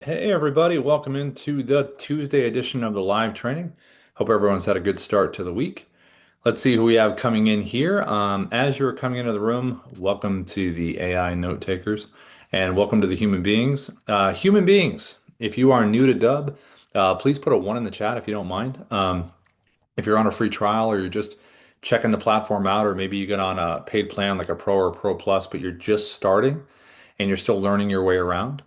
Hey everybody, welcome into the Tuesday edition of the live training. Hope everyone's had a good start to the week. Let's see who we have coming in here. As you're coming into the room, welcome to the AI note takers and welcome to the human beings. Human beings, if you are new to Dubb, please put a one in the chat if you don't mind. If you're on a free trial or you're just checking the platform out, or maybe you get on a paid plan like a Pro or Pro Plus, but you're just starting and you're still learning your way around.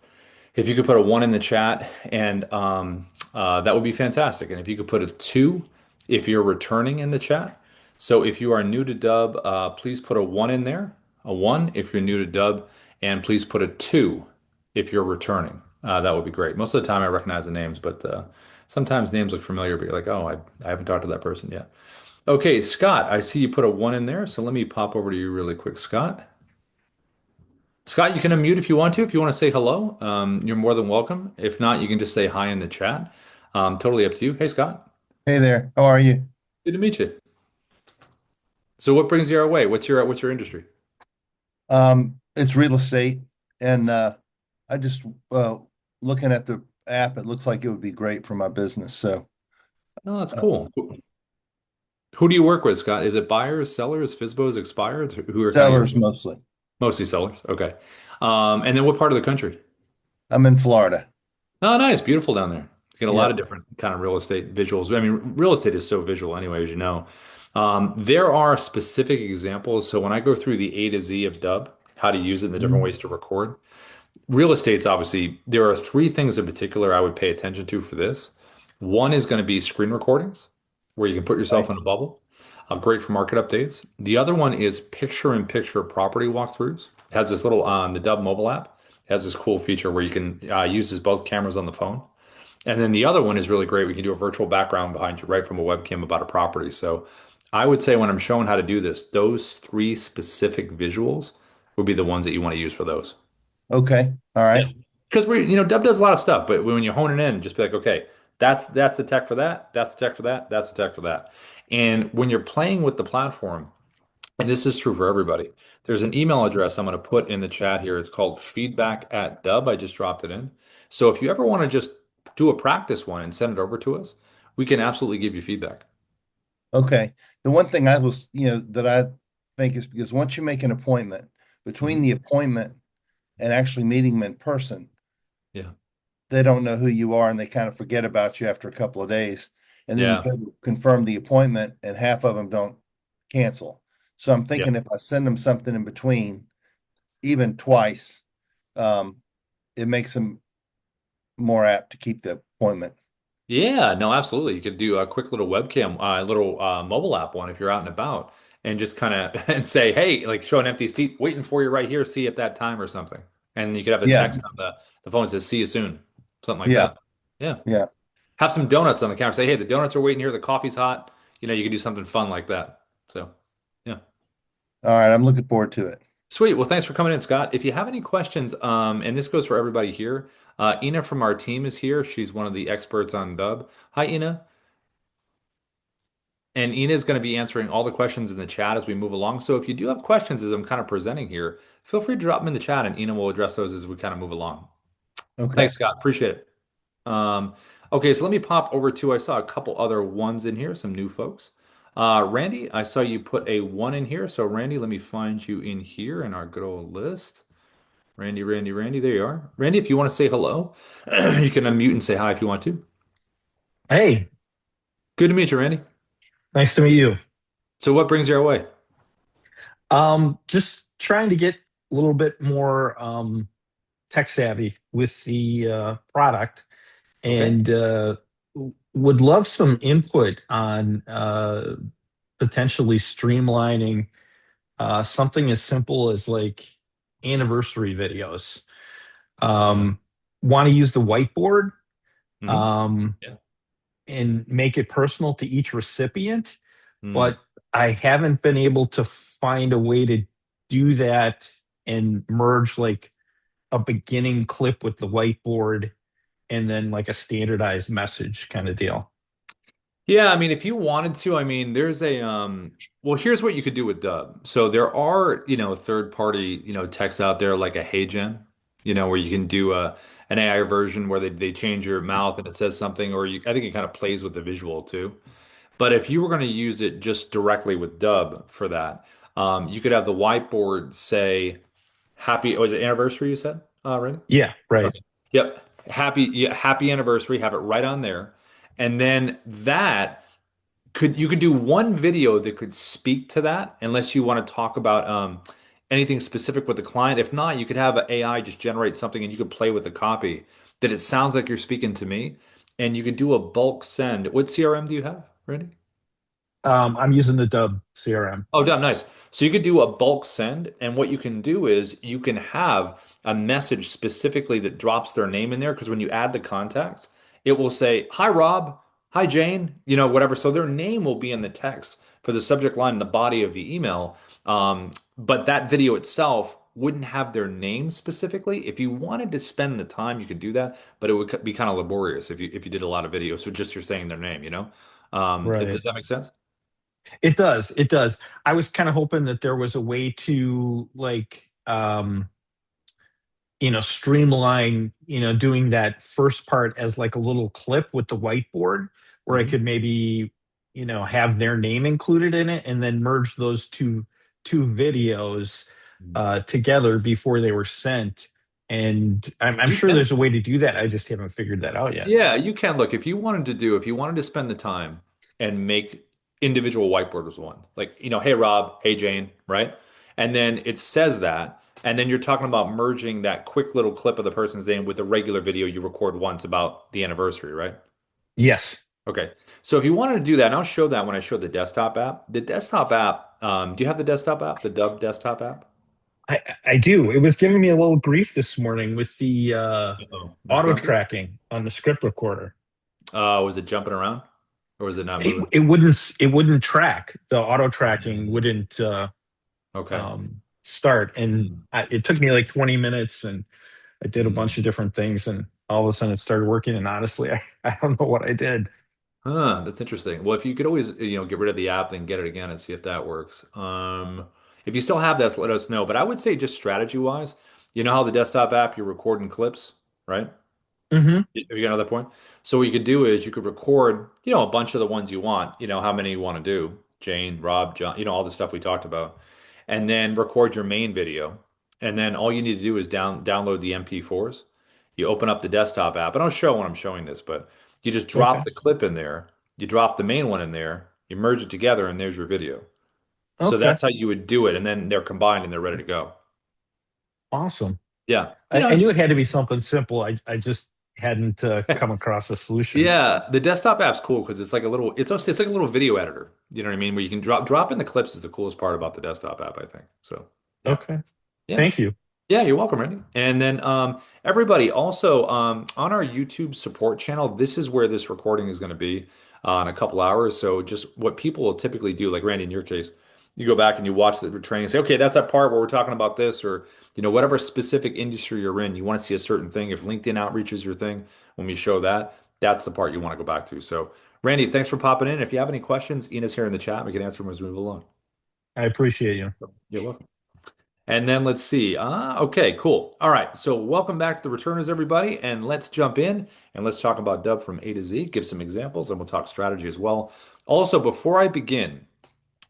If you could put a one in the chat, and that would be fantastic. And if you could put a two if you're returning in the chat. So if you are new to Dubb, please put a one in there, a one if you're new to Dubb, and please put a two if you're returning. That would be great. Most of the time I recognize the names, but sometimes names look familiar, but you're like, oh, I haven't talked to that person yet. Okay, Scott, I see you put a one in there. So let me pop over to you really quick, Scott. Scott, you can unmute if you want to. If you want to say hello, you're more than welcome. If not, you can just say hi in the chat. Totally up to you. Hey, Scott. Hey there, how are you? Good to meet you. So, what brings you our way? What's your industry? It's real estate, and I just looking at the app, it looks like it would be great for my business. So, Oh, that's uh, cool. Who do you work with, Scott? Is it buyers, sellers, FISBOs, expireds? Who are kind of your sellers mostly. mostly sellers? Okay. And then what part of the country? I'm in Florida. Oh, nice, beautiful down there. You get a lot Yeah. of different kind of real estate visuals. I mean, real estate is so visual anyway, as you know. There are specific examples. So when I go through the A to Z of Dubb, how to use it and the different Mhm. ways to record, real estate's obviously, there are three things in particular I would pay attention to for this. One is going to be screen recordings, where you can put yourself Right. in a bubble. Great for market updates. The other one is picture-in-picture property walkthroughs. It has this little on the Dubb mobile app. It has this cool feature where you can use this both cameras on the phone. And then the other one is really great. We can do a virtual background behind you right from a webcam about a property. So I would say when I'm showing how to do this, those three specific visuals would be the ones that you want to use for those. Okay. All Yeah. right. Because Dubb does a lot of stuff, but when you hone it in, just be like, okay, that's the tech for that, that's the tech for that, that's the tech for that. And when you're playing with the platform, and this is true for everybody, there's an email address I'm going to put in the chat here. It's called feedback@Dubb. I just dropped it in. So if you ever want to just do a practice one and send it over to us, we can absolutely give you feedback. Okay. The one thing I was, that I think is because once you make an appointment, between Mhm. the appointment and actually meeting them in person, Yeah. they don't know who you are and they kind of forget about you after a couple of days. And then you Yeah. go to confirm the appointment and half of them don't cancel. So I'm Yeah. thinking if I send them something in between, even twice, um, it makes them more apt to keep the appointment. Yeah, no, absolutely. You could do a quick little webcam, little mobile app one if you're out and about, and just kind of and say, "Hey," like show an empty seat waiting for you right here. See you at that time or something. And you could have the Yeah, text on the phone that says "See you soon," something like yeah, that. Yeah. yeah. Have some donuts on the counter. Say, "Hey, the donuts are waiting here. The coffee's hot." You can do something fun like that. So, yeah. All right, I'm looking forward to it. Sweet. Well, thanks for coming in, Scott. If you have any questions, and this goes for everybody here, Ina from our team is here. She's one of the experts on Dubb. Hi, Ina. And Ina is going to be answering all the questions in the chat as we move along. So if you do have questions as I'm kind of presenting here, feel free to drop them in the chat and Ina will address those as we kind of move along. Okay. Thanks, Scott. Appreciate it. Okay, so let me pop over to, I saw a couple other ones in here, some new folks. Randy, I saw you put a one in here. So Randy, let me find you in here in our good old list. Randy, Randy, Randy, there you are. Randy, if you want to say hello, you can unmute and say hi if you want to. Hey, Good to meet you, Randy. nice to meet you. So what brings you our way? Just trying to get a little bit more tech savvy with the product Okay. and would love some input on potentially streamlining something as simple as like anniversary videos. Yeah. Um, Want to use the whiteboard Hmm. um, Yeah. and make it personal to each recipient, Mm. but I haven't been able to find a way to do that and merge like a beginning clip with the whiteboard and then like a standardized message kind of deal. Yeah, I mean, if you wanted to, I mean, there's a well, here's what you could do with Dubb. So there are, third party, texts out there like a HeyGen, where you can do an AI version where they change your mouth and it says something, or I think it kind of plays with the visual too. But if you were going to use it just directly with Dubb for that, you could have the whiteboard say happy, was it anniversary you said? Right? Yeah, right. Okay. Yep. Happy, yeah, happy anniversary. Have it right on there. And then that you could do one video that could speak to that, unless you want to talk about anything specific with the client. If not, you could have an AI just generate something and you could play with the copy that it sounds like you're speaking to me. And you could do a bulk send. What CRM do you have, Randy? I'm using the Dubb CRM. Oh, damn, nice. So you could do a bulk send, and what you can do is you can have a message specifically that drops their name in there because when you add the contacts, it will say, "Hi, Rob. Hi, Jane." Whatever. So their name will be in the text for the subject line in the body of the email. But that video itself wouldn't have their name specifically. If you wanted to spend the time, you could do that, but it would be kind of laborious if you did a lot of videos. So just you're saying their name. Does Right. that make sense? It does. It does. I was kind of hoping that there was a way to like streamline, doing that first part as like a little clip with the whiteboard where I Mhm. could maybe, have their name included in it and then merge those two videos together before they were sent. And I'm You sure there's can. a way to do that. I just haven't figured that out yet. Yeah, you can. Look, if you wanted to spend the time and make individual whiteboards one, like, hey Rob, hey Jane, right? And then it says that, and then you're talking about merging that quick little clip of the person's name with the regular video you record once about the anniversary, right? Yes, Okay. So if you wanted to do that, and I'll show that when I show the desktop app. The desktop app, do you have the desktop app, the Dubb desktop app? I do. It was giving me a little grief this morning with the Uh-oh. Was it auto grumpy? tracking on the script recorder. Was it jumping around or was it not moving? It wouldn't track. The auto tracking wouldn't Okay. start, and Hmm. it took me like 20 minutes, and I did a bunch of Hmm. different things, and all of a sudden it started working. And honestly, I don't know what I did. Huh, that's interesting. Well, if you could always, get rid of the app, then get it again and see if that works. If you still have that, let us know. But I would say just strategy wise, you know how the desktop app, you're recording clips, right? Hmm. Have you got another point? So what you could do is you could record, a bunch of the ones you want, how many you want to do, Jane, Rob, John, all the stuff we talked about, and then record your main video. And then all you need to do is download the MP4s. You open up the desktop app, and I'll show when I'm showing this, but you just drop Okay. the clip in there, you drop the main one in there, you merge it together, and there's your video. So Okay. that's how you would do it, and then they're combined and they're ready to go. Awesome. Yeah. I knew it Just had to be something simple. I just hadn't come across a solution. Yeah, the desktop app's cool because it's like a little video editor. You know what I mean? Where you can drop in the clips is the coolest part about the desktop app, I think. So yeah. Okay. Yeah. Thank you. Yeah, you're welcome, Randy. And then everybody also on our YouTube support channel, this is where this recording is going to be in a couple hours. So just what people will typically do, like Randy, in your case, you go back and you watch the training and say, okay, that's that part where we're talking about this, or whatever specific industry you're in, you want to see a certain thing. If LinkedIn outreach is your thing, when we show that, that's the part you want to go back to. So Randy, thanks for popping in. If you have any questions, Ina's here in the chat. We can answer them as we move along. I appreciate you. You're welcome. And then let's see. Okay, cool. All right. So welcome back to the returners, everybody. And let's jump in and let's talk about Dubb from A to Z, give some examples, and we'll talk strategy as well. Also, before I begin,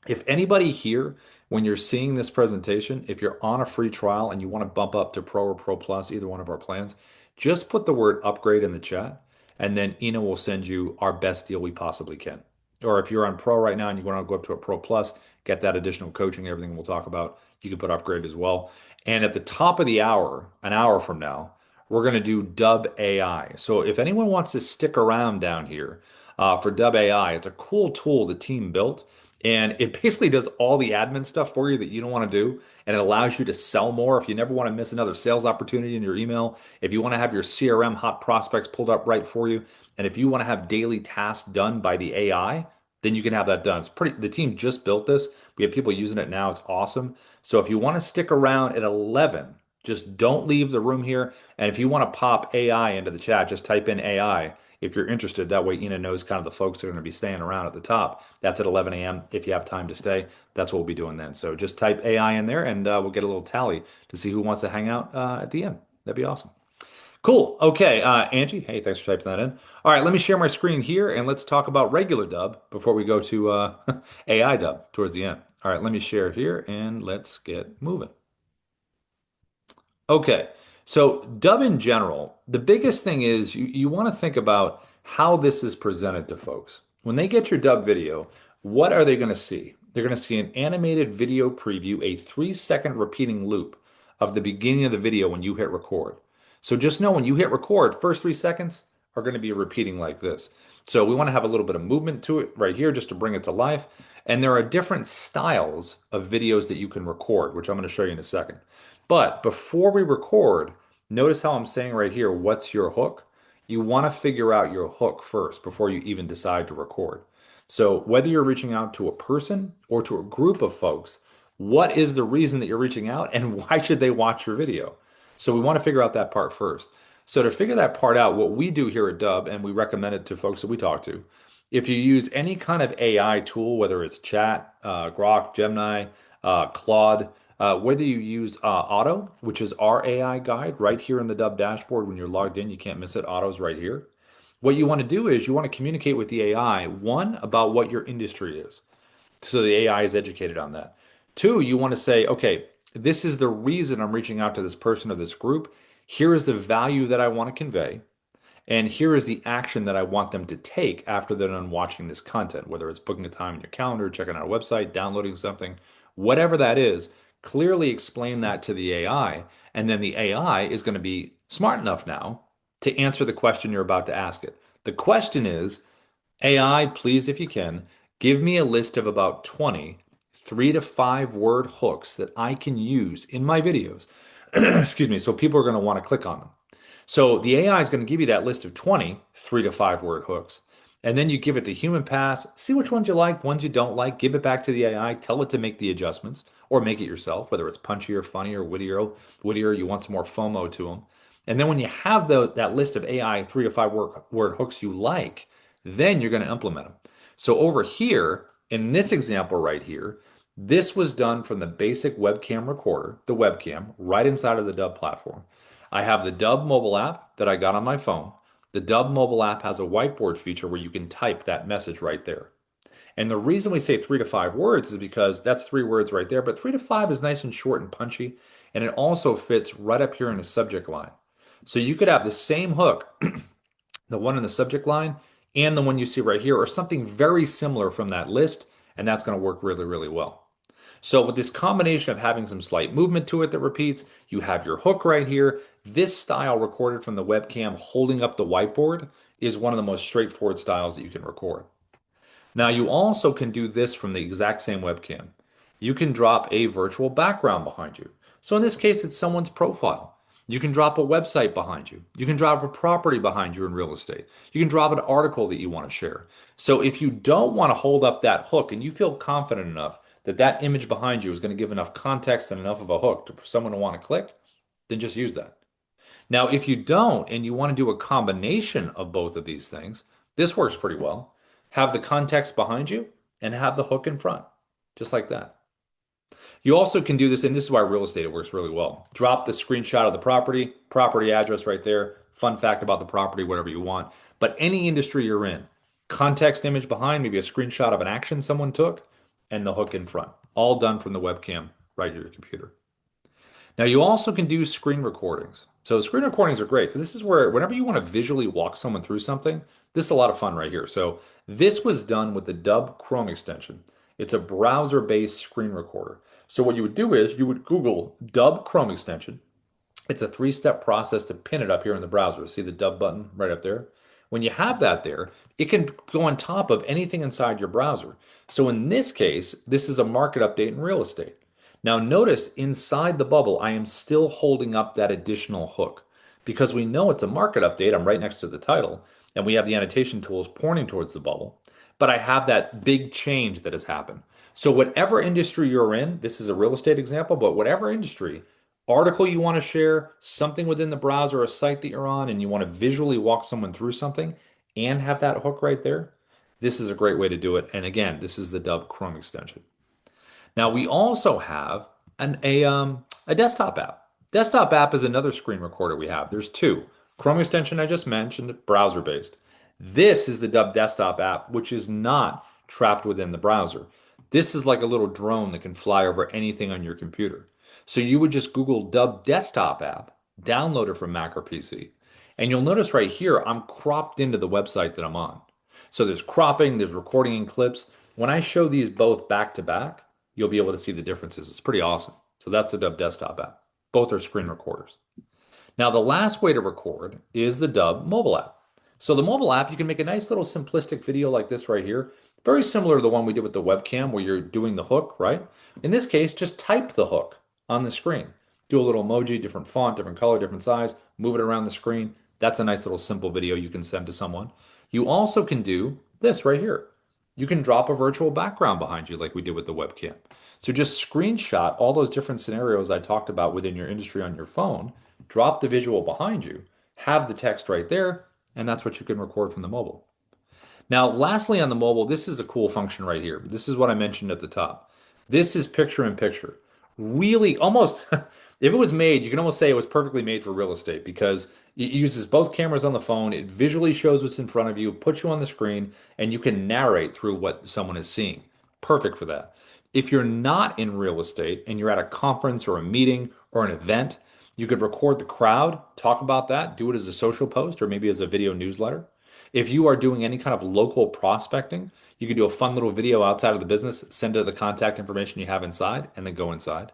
if anybody here, when you're seeing this presentation, if you're on a free trial and you want to bump up to Pro or Pro Plus, either one of our plans, just put the word upgrade in the chat, and then Ina will send you our best deal we possibly can. Or if you're on Pro right now and you want to go up to a Pro Plus, get that additional coaching, everything we'll talk about, you can put upgrade as well. And at the top of the hour, an hour from now, we're going to do Dubb AI. So if anyone wants to stick around down here for Dubb AI, it's a cool tool the team built. And it basically does all the admin stuff for you that you don't want to do. And it allows you to sell more if you never want to miss another sales opportunity in your email. If you want to have your CRM hot prospects pulled up right for you. And if you want to have daily tasks done by the AI, then you can have that done. The team just built this. We have people using it now. It's awesome. So if you want to stick around at 11, just don't leave the room here. And if you want to pop AI into the chat, just type in AI if you're interested. That way, Ina knows kind of the folks that are going to be staying around at the top. That's at 11 a.m. If you have time to stay, that's what we'll be doing then. So just type AI in there and we'll get a little tally to see who wants to hang out at the end. That'd be awesome. Cool. Okay, Angie, hey, thanks for typing that in. All right, let me share my screen here and let's talk about regular dub before we go to AI dub towards the end. All right, let me share here and let's get moving. Okay, so dub in general, the biggest thing is you want to think about how this is presented to folks. When they get your dub video, what are they going to see? They're going to see an animated video preview, a 3 second repeating loop of the beginning of the video when you hit record. So just know when you hit record, first 3 seconds are going to be repeating like this. So we want to have a little bit of movement to it right here just to bring it to life. And there are different styles of videos that you can record, which I'm going to show you in a second. But before we record, notice how I'm saying right here, what's your hook? You want to figure out your hook first before you even decide to record. So whether you're reaching out to a person or to a group of folks, what is the reason that you're reaching out and why should they watch your video? So we want to figure out that part first. So to figure that part out, what we do here at Dubb, and we recommend it to folks that we talk to, if you use any kind of AI tool, whether it's chat, Grok, Gemini, Claude, whether you use Auto, which is our AI guide right here in the Dubb dashboard when you're logged in, you can't miss it. Auto's right here. What you want to do is you want to communicate with the AI, one, about what your industry is. So the AI is educated on that. Two, you want to say, okay, this is the reason I'm reaching out to this person or this group. Here is the value that I want to convey. And here is the action that I want them to take after they're done watching this content, whether it's booking a time in your calendar, checking out a website, downloading something, whatever that is, clearly explain that to the AI. And then the AI is going to be smart enough now to answer the question you're about to ask it. The question is, AI, please, if you can, give me a list of about 20 3 to 5 word hooks that I can use in my videos. Excuse me. So people are going to want to click on them. So the AI is going to give you that list of 20 3 to 5 word hooks. And then you give it the human pass, see which ones you like, ones you don't like, give it back to the AI, tell it to make the adjustments or make it yourself, whether it's punchier, funnier, wittier, you want some more FOMO to them. And then when you have that list of AI 3 to 5 word hooks you like, then you're going to implement them. So over here, in this example right here, this was done from the basic webcam recorder, the webcam, right inside of the Dubb platform. I have the Dubb mobile app that I got on my phone. The Dubb mobile app has a whiteboard feature where you can type that message right there. And the reason we say 3 to 5 words is because that's 3 words right there, but 3 to 5 is nice and short and punchy, and it also fits right up here in the subject line. So you could have the same hook, the one in the subject line, and the one you see right here, or something very similar from that list, and that's going to work really, really well. So with this combination of having some slight movement to it that repeats, you have your hook right here. This style recorded from the webcam holding up the whiteboard is one of the most straightforward styles that you can record. Now you also can do this from the exact same webcam. You can drop a virtual background behind you. So in this case, it's someone's profile. You can drop a website behind you. You can drop a property behind you in real estate. You can drop an article that you want to share. So if you don't want to hold up that hook and you feel confident enough that that image behind you is going to give enough context and enough of a hook for someone to want to click, then just use that. Now, if you don't and you want to do a combination of both of these things, this works pretty well. Have the context behind you and have the hook in front, just like that. You also can do this, and this is why real estate works really well. Drop the screenshot of the property address right there, fun fact about the property, whatever you want. But any industry you're in, context image behind, maybe a screenshot of an action someone took, and the hook in front. All done from the webcam right to your computer. Now you also can do screen recordings. So screen recordings are great. So this is where whenever you want to visually walk someone through something, this is a lot of fun right here. So this was done with the Dubb Chrome extension. It's a browser-based screen recorder. So what you would do is you would Google Dubb Chrome extension. It's a 3 step process to pin it up here in the browser. See the Dubb button right up there? When you have that there, it can go on top of anything inside your browser. So in this case, this is a market update in real estate. Now notice inside the bubble, I am still holding up that additional hook because we know it's a market update. I'm right next to the title and we have the annotation tools pointing towards the bubble, but I have that big change that has happened. So whatever industry you're in, this is a real estate example, but whatever industry, article you want to share, something within the browser, a site that you're on, and you want to visually walk someone through something and have that hook right there, this is a great way to do it. And again, this is the Dubb Chrome extension. Now we also have a desktop app. Desktop app is another screen recorder we have. There's two. Chrome extension I just mentioned, browser-based. This is the Dubb desktop app, which is not trapped within the browser. This is like a little drone that can fly over anything on your computer. So you would just Google Dubb desktop app, download it from Mac or PC, and you'll notice right here, I'm cropped into the website that I'm on. So there's cropping, there's recording in clips. When I show these both back to back, you'll be able to see the differences. It's pretty awesome. So that's the Dubb desktop app. Both are screen recorders. Now, the last way to record is the Dubb mobile app. So the mobile app, you can make a nice little simplistic video like this right here. Very similar to the one we did with the webcam where you're doing the hook, right? In this case, just type the hook on the screen. Do a little emoji, different font, different color, different size, move it around the screen. That's a nice little simple video you can send to someone. You also can do this right here. You can drop a virtual background behind you like we did with the webcam. So just screenshot all those different scenarios I talked about within your industry on your phone, drop the visual behind you, have the text right there, and that's what you can record from the mobile. Now, lastly on the mobile, this is a cool function right here. This is what I mentioned at the top. This is picture in picture. Really, almost, if it was made, you can almost say it was perfectly made for real estate because it uses both cameras on the phone. It visually shows what's in front of you, puts you on the screen, and you can narrate through what someone is seeing. Perfect for that. If you're not in real estate and you're at a conference or a meeting or an event, you could record the crowd, talk about that, do it as a social post or maybe as a video newsletter. If you are doing any kind of local prospecting, you can do a fun little video outside of the business, send it the contact information you have inside, and then go inside.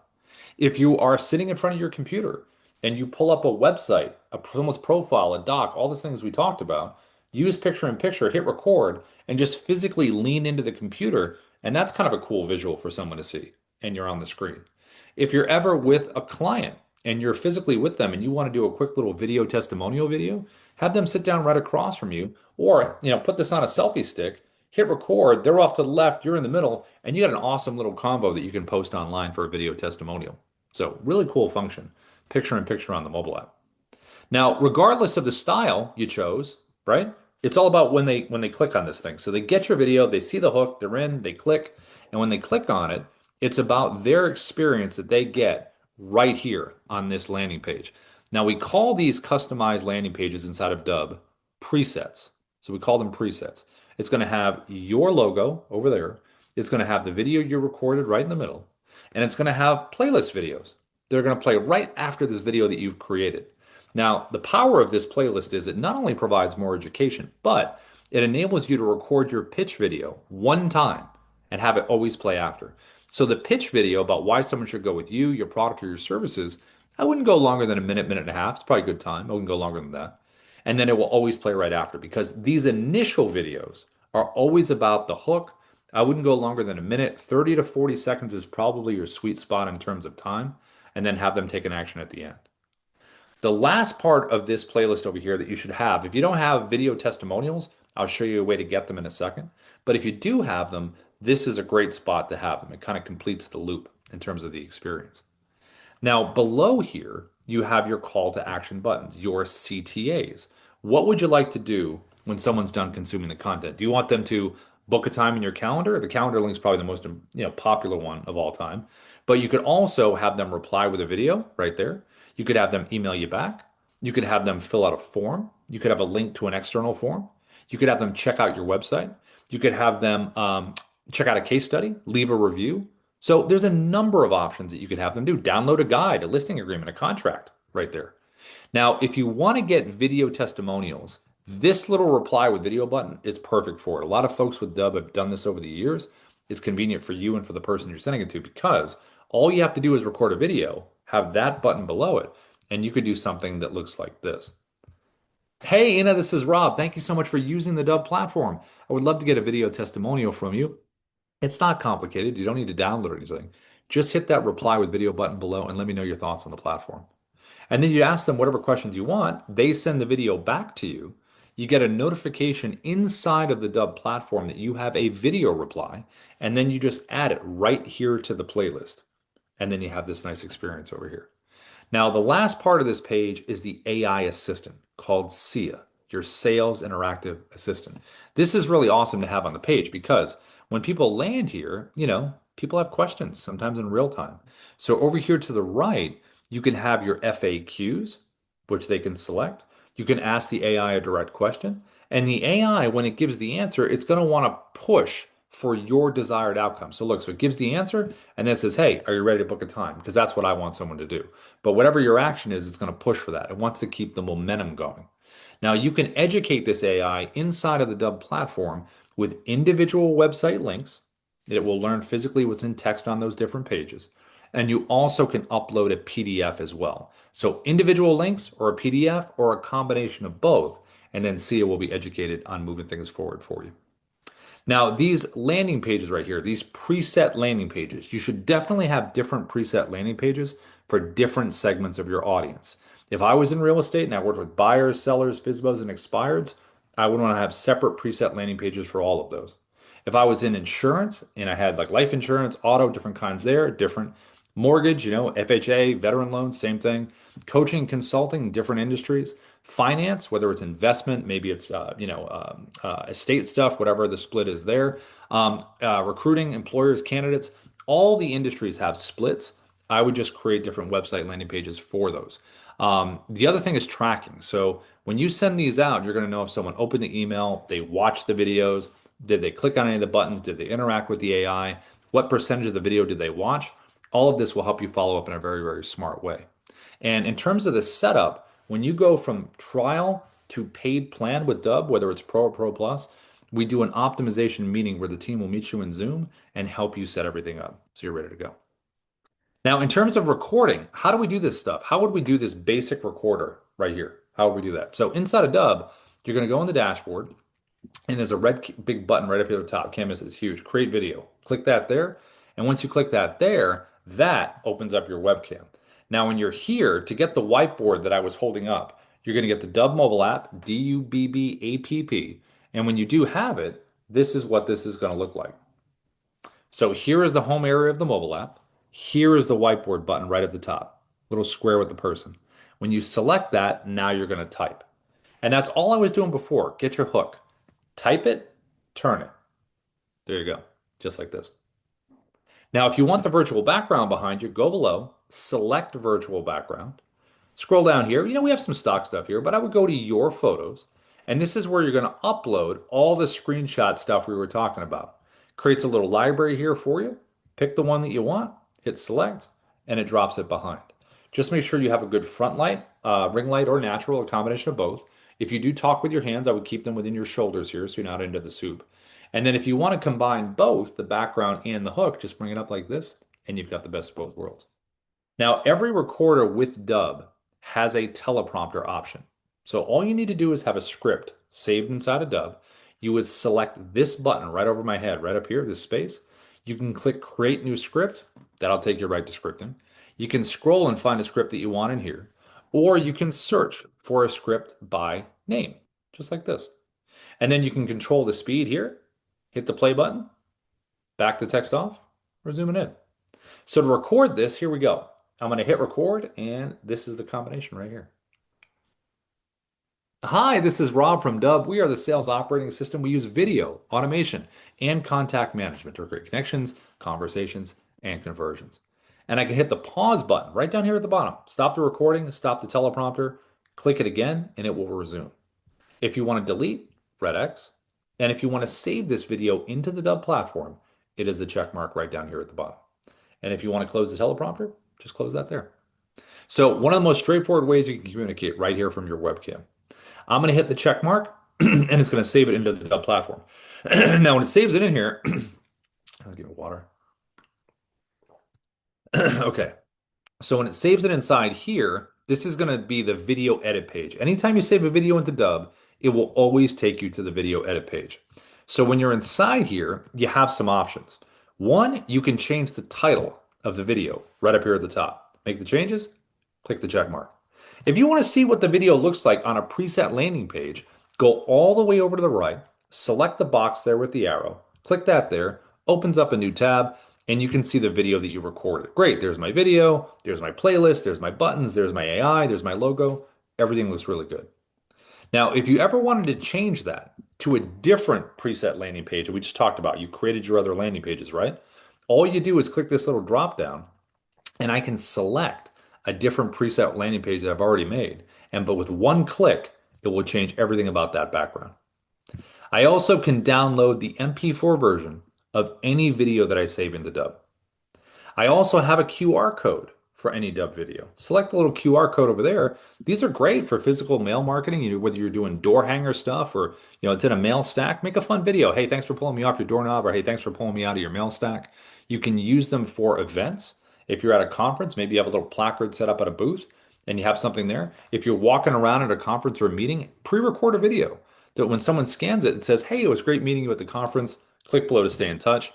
If you are sitting in front of your computer and you pull up a website, someone's profile, a doc, all those things we talked about, use picture in picture, hit record, and just physically lean into the computer. And that's kind of a cool visual for someone to see. And you're on the screen. If you're ever with a client and you're physically with them and you want to do a quick little video testimonial video, have them sit down right across from you, or put this on a selfie stick, hit record, they're off to the left, you're in the middle, and you got an awesome little convo that you can post online for a video testimonial. So really cool function, picture in picture on the mobile app. Now, regardless of the style you chose, right? It's all about when they click on this thing. So they get your video, they see the hook, they're in, they click, and when they click on it, it's about their experience that they get right here on this landing page. Now we call these customized landing pages inside of Dubb presets. So we call them presets. It's going to have your logo over there. It's going to have the video you recorded right in the middle, and it's going to have playlist videos. They're going to play right after this video that you've created. Now, the power of this playlist is it not only provides more education, but it enables you to record your pitch video one time and have it always play after. So the pitch video about why someone should go with you, your product, or your services, I wouldn't go longer than a minute, minute and a half. It's probably a good time. I wouldn't go longer than that. And then it will always play right after because these initial videos are always about the hook. I wouldn't go longer than a minute. 30 to 40 seconds is probably your sweet spot in terms of time, and then have them take an action at the end. The last part of this playlist over here that you should have, if you don't have video testimonials, I'll show you a way to get them in a second. But if you do have them, this is a great spot to have them. It kind of completes the loop in terms of the experience. Now, below here, you have your call to action buttons, your CTAs. What would you like to do when someone's done consuming the content? Do you want them to book a time in your calendar? The calendar link is probably the most popular one of all time. But you could also have them reply with a video right there. You could have them email you back. You could have them fill out a form. You could have a link to an external form. You could have them check out your website. You could have them check out a case study, leave a review. So there's a number of options that you could have them do. Download a guide, a listing agreement, a contract right there. Now, if you want to get video testimonials, this little reply with video button is perfect for it. A lot of folks with Dubb have done this over the years. It's convenient for you and for the person you're sending it to because all you have to do is record a video, have that button below it, and you could do something that looks like this. Hey, Ina, this is Rob. Thank you so much for using the Dubb platform. I would love to get a video testimonial from you. It's not complicated. You don't need to download anything. Just hit that reply with video button below and let me know your thoughts on the platform. And then you ask them whatever questions you want. They send the video back to you. You get a notification inside of the Dubb platform that you have a video reply, and then you just add it right here to the playlist. And then you have this nice experience over here. Now, the last part of this page is the AI assistant called SIA, your Sales Interactive Assistant. This is really awesome to have on the page because when people land here, people have questions, sometimes in real time. So over here to the right, you can have your FAQs, which they can select. You can ask the AI a direct question, and the AI, when it gives the answer, it's going to want to push for your desired outcome. So look, so it gives the answer and then it says, "Hey, are you ready to book a time?" Because that's what I want someone to do. But whatever your action is, it's going to push for that. It wants to keep the momentum going. Now, you can educate this AI inside of the Dubb platform with individual website links. It will learn physically what's in text on those different pages. And you also can upload a PDF as well. So individual links or a PDF or a combination of both, and then Sia will be educated on moving things forward for you. Now, these landing pages right here, these preset landing pages, you should definitely have different preset landing pages for different segments of your audience. If I was in real estate and I worked with buyers, sellers, FSBOs, and expireds, I would want to have separate preset landing pages for all of those. If I was in insurance and I had like life insurance, auto, different kinds there, different mortgage, FHA, veteran loans, same thing. Coaching, consulting, different industries. Finance, whether it's investment, maybe it's estate stuff, whatever the split is there. Recruiting, employers, candidates, all the industries have splits. I would just create different website landing pages for those. The other thing is tracking. So when you send these out, you're going to know if someone opened the email, they watched the videos, did they click on any of the buttons, did they interact with the AI, what percentage of the video did they watch? All of this will help you follow up in a very, very smart way. And in terms of the setup, when you go from trial to paid plan with Dubb, whether it's Pro or Pro Plus, we do an optimization meeting where the team will meet you in Zoom and help you set everything up so you're ready to go. Now, in terms of recording, how do we do this stuff? How would we do this basic recorder right here? How would we do that? So inside of Dubb, you're going to go on the dashboard and there's a red big button right up here at the top. Canvas is huge. Create video. Click that there. And once you click that there, that opens up your webcam. Now, when you're here, to get the whiteboard that I was holding up, you're going to get the Dubb mobile app, Dubbapp. And when you do have it, this is what this is going to look like. So here is the home area of the mobile app. Here is the whiteboard button right at the top, little square with the person. When you select that, now you're going to type. And that's all I was doing before. Get your hook. Type it, turn it. There you go, just like this. Now, if you want the virtual background behind you, go below, select virtual background, scroll down here. We have some stock stuff here, but I would go to your photos, and this is where you're going to upload all the screenshot stuff we were talking about. Creates a little library here for you. Pick the one that you want, hit select, and it drops it behind. Just make sure you have a good front light, ring light or natural, a combination of both. If you do talk with your hands, I would keep them within your shoulders here so you're not into the soup. And then if you want to combine both, the background and the hook, just bring it up like this, and you've got the best of both worlds. Now, every recorder with Dubb has a teleprompter option. So all you need to do is have a script saved inside of Dubb. You would select this button right over my head, right up here, this space. You can click Create New Script. That'll take you right to scripting. You can scroll and find a script that you want in here, or you can search for a script by name, just like this. And then you can control the speed here, hit the play button, back the text off, or zoom it in. So to record this, here we go. I'm going to hit record, and this is the combination right here. Hi, this is Rob from Dubb. We are the sales operating system. We use video, automation, and contact management to create connections, conversations, and conversions. And I can hit the pause button right down here at the bottom. Stop the recording, stop the teleprompter, click it again, and it will resume. If you want to delete, red X. And if you want to save this video into the Dubb platform, it is the check mark right down here at the bottom. And if you want to close the teleprompter, just close that there. So one of the most straightforward ways you can communicate right here from your webcam. I'm going to hit the check mark and it's going to save it into the Dubb platform. Now, when it saves it in here, I'll give it water. Okay. So when it saves it inside here, this is going to be the video edit page. Anytime you save a video into Dubb, it will always take you to the video edit page. So when you're inside here, you have some options. One, you can change the title of the video right up here at the top. Make the changes, click the check mark. If you want to see what the video looks like on a preset landing page, go all the way over to the right, select the box there with the arrow, click that there, opens up a new tab, and you can see the video that you recorded. Great, there's my video, there's my playlist, there's my buttons, there's my AI, there's my logo. Everything looks really good. Now, if you ever wanted to change that to a different preset landing page that we just talked about, you created your other landing pages, right? All you do is click this little drop down, and I can select a different preset landing page that I've already made. But with one click, It will change everything about that background. I also can download the MP4 version of any video that I save into Dubb. I also have a QR code for any Dubb video. Select the little QR code over there. These are great for physical mail marketing. Whether you're doing door hanger stuff or it's in a mail stack, make a fun video. Hey, thanks for pulling me off your doorknob, or hey, thanks for pulling me out of your mail stack. You can use them for events. If you're at a conference, maybe you have a little placard set up at a booth and you have something there. If you're walking around at a conference or a meeting, pre-record a video that when someone scans it, it says, "Hey, it was great meeting you at the conference. Click below to stay in touch."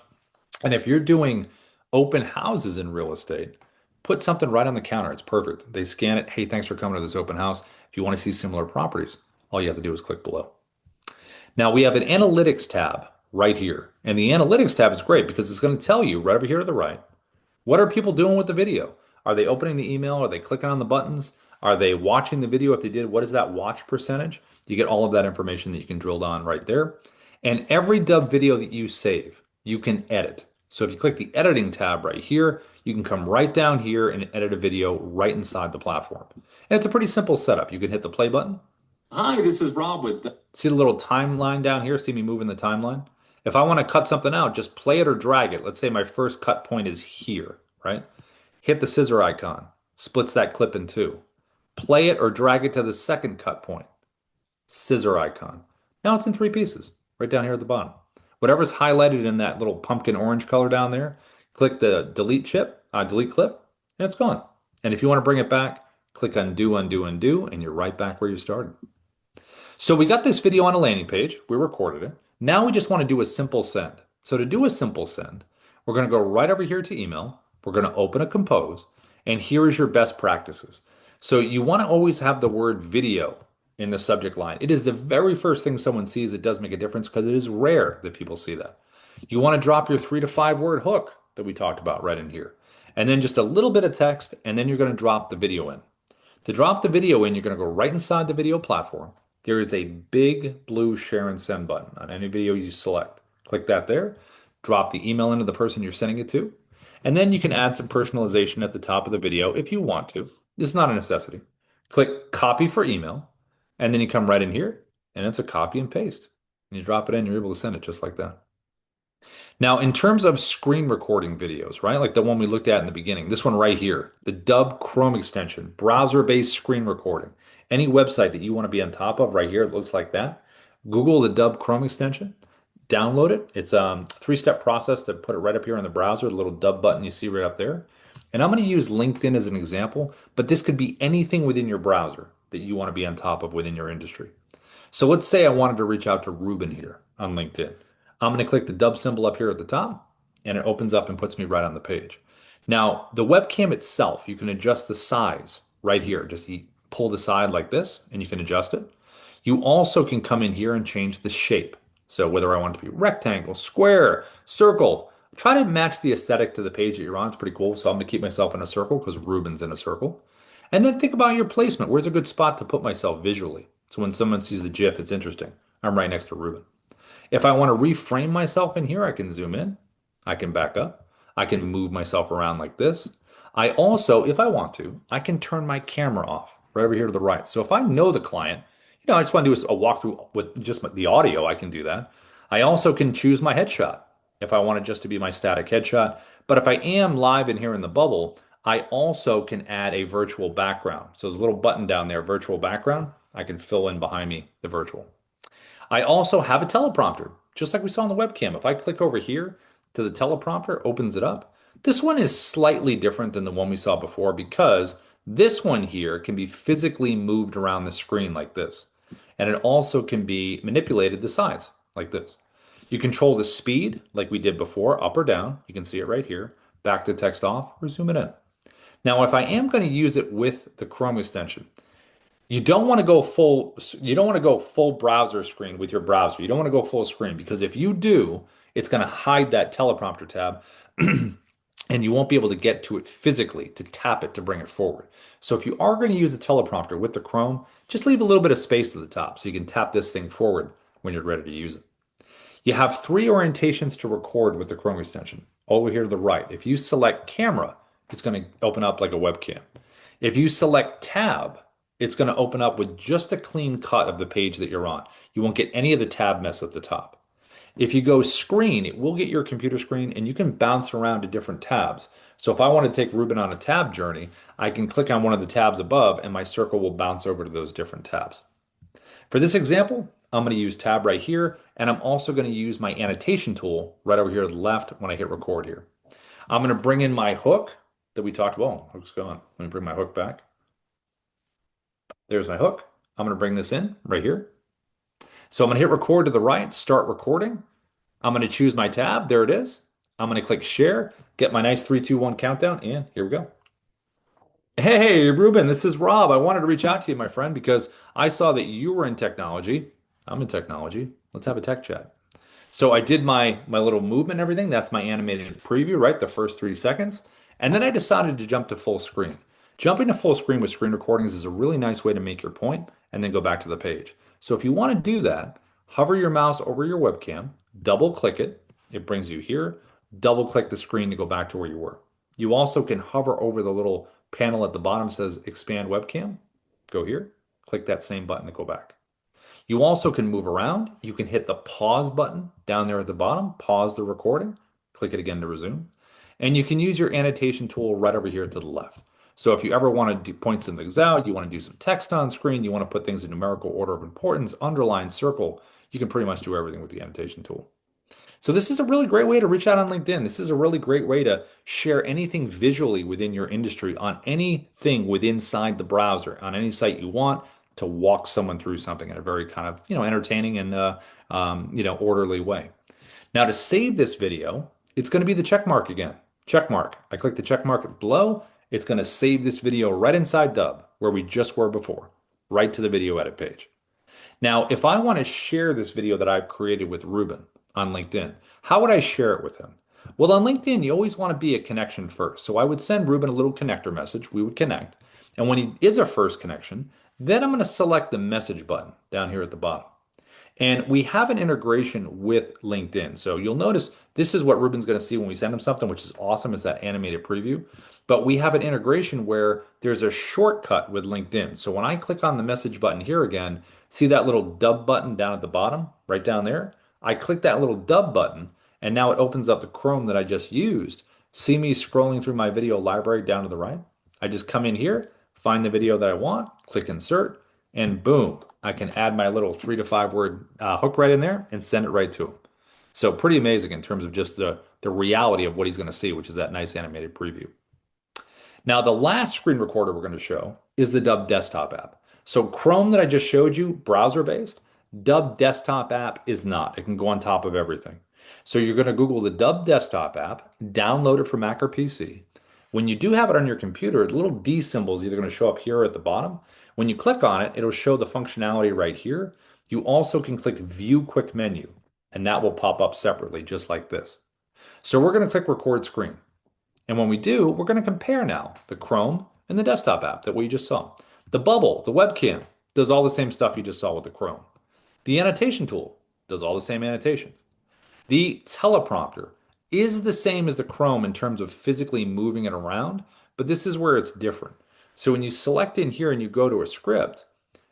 And if you're doing open houses in real estate, put something right on the counter. It's perfect. They scan it. Hey, thanks for coming to this open house. If you want to see similar properties, all you have to do is click below. Now we have an analytics tab right here. And the analytics tab is great because it's going to tell you right over here to the right, what are people doing with the video? Are they opening the email? Are they clicking on the buttons? Are they watching the video? If they did, what is that watch percentage? You get all of that information that you can drill down right there. And every Dubb video that you save, you can edit. So if you click the editing tab right here, you can come right down here and edit a video right inside the platform. And it's a pretty simple setup. You can hit the play button. Hi, this is Rob with See the little timeline down here? See me moving the timeline? If I want to cut something out, just play it or drag it. Let's say my first cut point is here, right? Hit the scissor icon, splits that clip in two. Play it or drag it to the second cut point, scissor icon. Now it's in three pieces, right down here at the bottom. Whatever's highlighted in that little pumpkin orange color down there, click the delete delete clip, and it's gone. And if you want to bring it back, click undo, undo, undo, and you're right back where you started. So we got this video on a landing page. We recorded it. Now we just want to do a simple send. So to do a simple send, we're going to go right over here to email. We're going to open a compose, and here is your best practices. So you want to always have the word video in the subject line. It is the very first thing someone sees. It does make a difference because it is rare that people see that. You want to drop your 3 to 5 word hook that we talked about right in here. And then just a little bit of text, and then you're going to drop the video in. To drop the video in, you're going to go right inside the video platform. There is a big blue share and send button on any video you select. Click that there, drop the email into the person you're sending it to, and then you can add some personalization at the top of the video if you want to. It's not a necessity. Click copy for email, and then you come right in here, and it's a copy and paste. And you drop it in, you're able to send it just like that. Now, in terms of screen recording videos, right? Like the one we looked at in the beginning, this one right here, the Dubb Chrome extension, browser-based screen recording. Any website that you want to be on top of right here, it looks like that. Google the Dubb Chrome extension, download it. It's a 3-step process to put it right up here in the browser, the little Dubb button you see right up there. And I'm going to use LinkedIn as an example, but this could be anything within your browser that you want to be on top of within your industry. So let's say I wanted to reach out to Ruben here on LinkedIn. I'm going to click the Dubb symbol up here at the top, and it opens up and puts me right on the page. Now, the webcam itself, you can adjust the size right here. Just pull the side like this, and you can adjust it. You also can come in here and change the shape. So whether I want it to be rectangle, square, circle, try to match the aesthetic to the page that you're on. It's pretty cool. So I'm going to keep myself in a circle because Ruben's in a circle. And then think about your placement. Where's a good spot to put myself visually? So when someone sees the GIF, it's interesting. I'm right next to Ruben. If I want to reframe myself in here, I can zoom in. I can back up. I can move myself around like this. I also, if I want to, I can turn my camera off right over here to the right. So if I know the client, I just want to do a walkthrough with just the audio, I can do that. I also can choose my headshot if I want it just to be my static headshot. But if I am live in here in the bubble, I also can add a virtual background. So there's a little button down there, virtual background. I can fill in behind me the virtual. I also have a teleprompter, just like we saw on the webcam. If I click over here to the teleprompter, opens it up. This one is slightly different than the one we saw before because this one here can be physically moved around the screen like this. And it also can be manipulated the sides like this. You control the speed like we did before, up or down. You can see it right here. Back to text off or zoom it in. Now, if I am going to use it with the Chrome extension, you don't want to go full browser screen with your browser. You don't want to go full screen because if you do, it's going to hide that teleprompter tab and you won't be able to get to it physically to tap it to bring it forward. So if you are going to use the teleprompter with the Chrome, just leave a little bit of space at the top so you can tap this thing forward when you're ready to use it. You have 3 orientations to record with the Chrome extension, all the way here to the right. If you select camera, it's going to open up like a webcam. If you select tab, it's going to open up with just a clean cut of the page that you're on. You won't get any of the tab mess at the top. If you go screen, it will get your computer screen and you can bounce around to different tabs. So if I want to take Ruben on a tab journey, I can click on one of the tabs above and my circle will bounce over to those different tabs. For this example, I'm going to use tab right here, and I'm also going to use my annotation tool right over here to the left when I hit record here. I'm going to bring in my hook that we talked about. Oh, hook's gone. Let me bring my hook back. There's my hook. I'm going to bring this in right here. So I'm going to hit record to the right, start recording. I'm going to choose my tab. There it is. I'm going to click share, get my nice 3, 2, 1 countdown, and here we go. Hey, Ruben, this is Rob. I wanted to reach out to you, my friend, because I saw that you were in technology. I'm in technology. Let's have a tech chat. So I did my little movement and everything. That's my animated preview, right? The first 3 seconds. And then I decided to jump to full screen. Jumping to full screen with screen recordings is a really nice way to make your point and then go back to the page. So if you want to do that, hover your mouse over your webcam, double click it. It brings you here. Double click the screen to go back to where you were. You also can hover over the little panel at the bottom that says expand webcam. Go here, click that same button to go back. You also can move around. You can hit the pause button down there at the bottom, pause the recording, click it again to resume. And you can use your annotation tool right over here to the left. So if you ever want to point some things out, you want to do some text on screen, you want to put things in numerical order of importance, underline, circle, you can pretty much do everything with the annotation tool. So this is a really great way to reach out on LinkedIn. This is a really great way to share anything visually within your industry on anything within inside the browser, on any site you want to walk someone through something in a very kind of, entertaining and, orderly way. Now to save this video, it's going to be the check mark again. Check mark. I click the check mark below. It's going to save this video right inside Dubb, where we just were before, right to the video edit page. Now, if I want to share this video that I've created with Ruben on LinkedIn, how would I share it with him? Well, on LinkedIn, you always want to be a connection first. So I would send Ruben a little connector message. We would connect. And when he is a first connection, then I'm going to select the message button down here at the bottom. And we have an integration with LinkedIn. So you'll notice this is what Ruben's going to see when we send him something, which is awesome. It's that animated preview. But we have an integration where there's a shortcut with LinkedIn. So when I click on the message button here again, see that little Dubb button down at the bottom, right down there? I click that little Dubb button, and now it opens up the Chrome that I just used. See me scrolling through my video library down to the right? I just come in here, find the video that I want, click insert, and boom, I can add my little 3 to 5 word hook right in there and send it right to him. So pretty amazing in terms of just the reality of what he's going to see, which is that nice animated preview. Now, the last screen recorder we're going to show is the Dubb desktop app. So Chrome that I just showed you, browser-based, Dubb desktop app is not. It can go on top of everything. So you're going to Google the Dubb desktop app, download it for Mac or PC. When you do have it on your computer, the little D symbol is either going to show up here or at the bottom. When you click on it, it'll show the functionality right here. You also can click View Quick Menu, and that will pop up separately, just like this. So we're going to click Record Screen. And when we do, we're going to compare now the Chrome and the desktop app that we just saw. The bubble, the webcam, does all the same stuff you just saw with the Chrome. The annotation tool does all the same annotations. The teleprompter is the same as the Chrome in terms of physically moving it around, but this is where it's different. So when you select in here and you go to a script,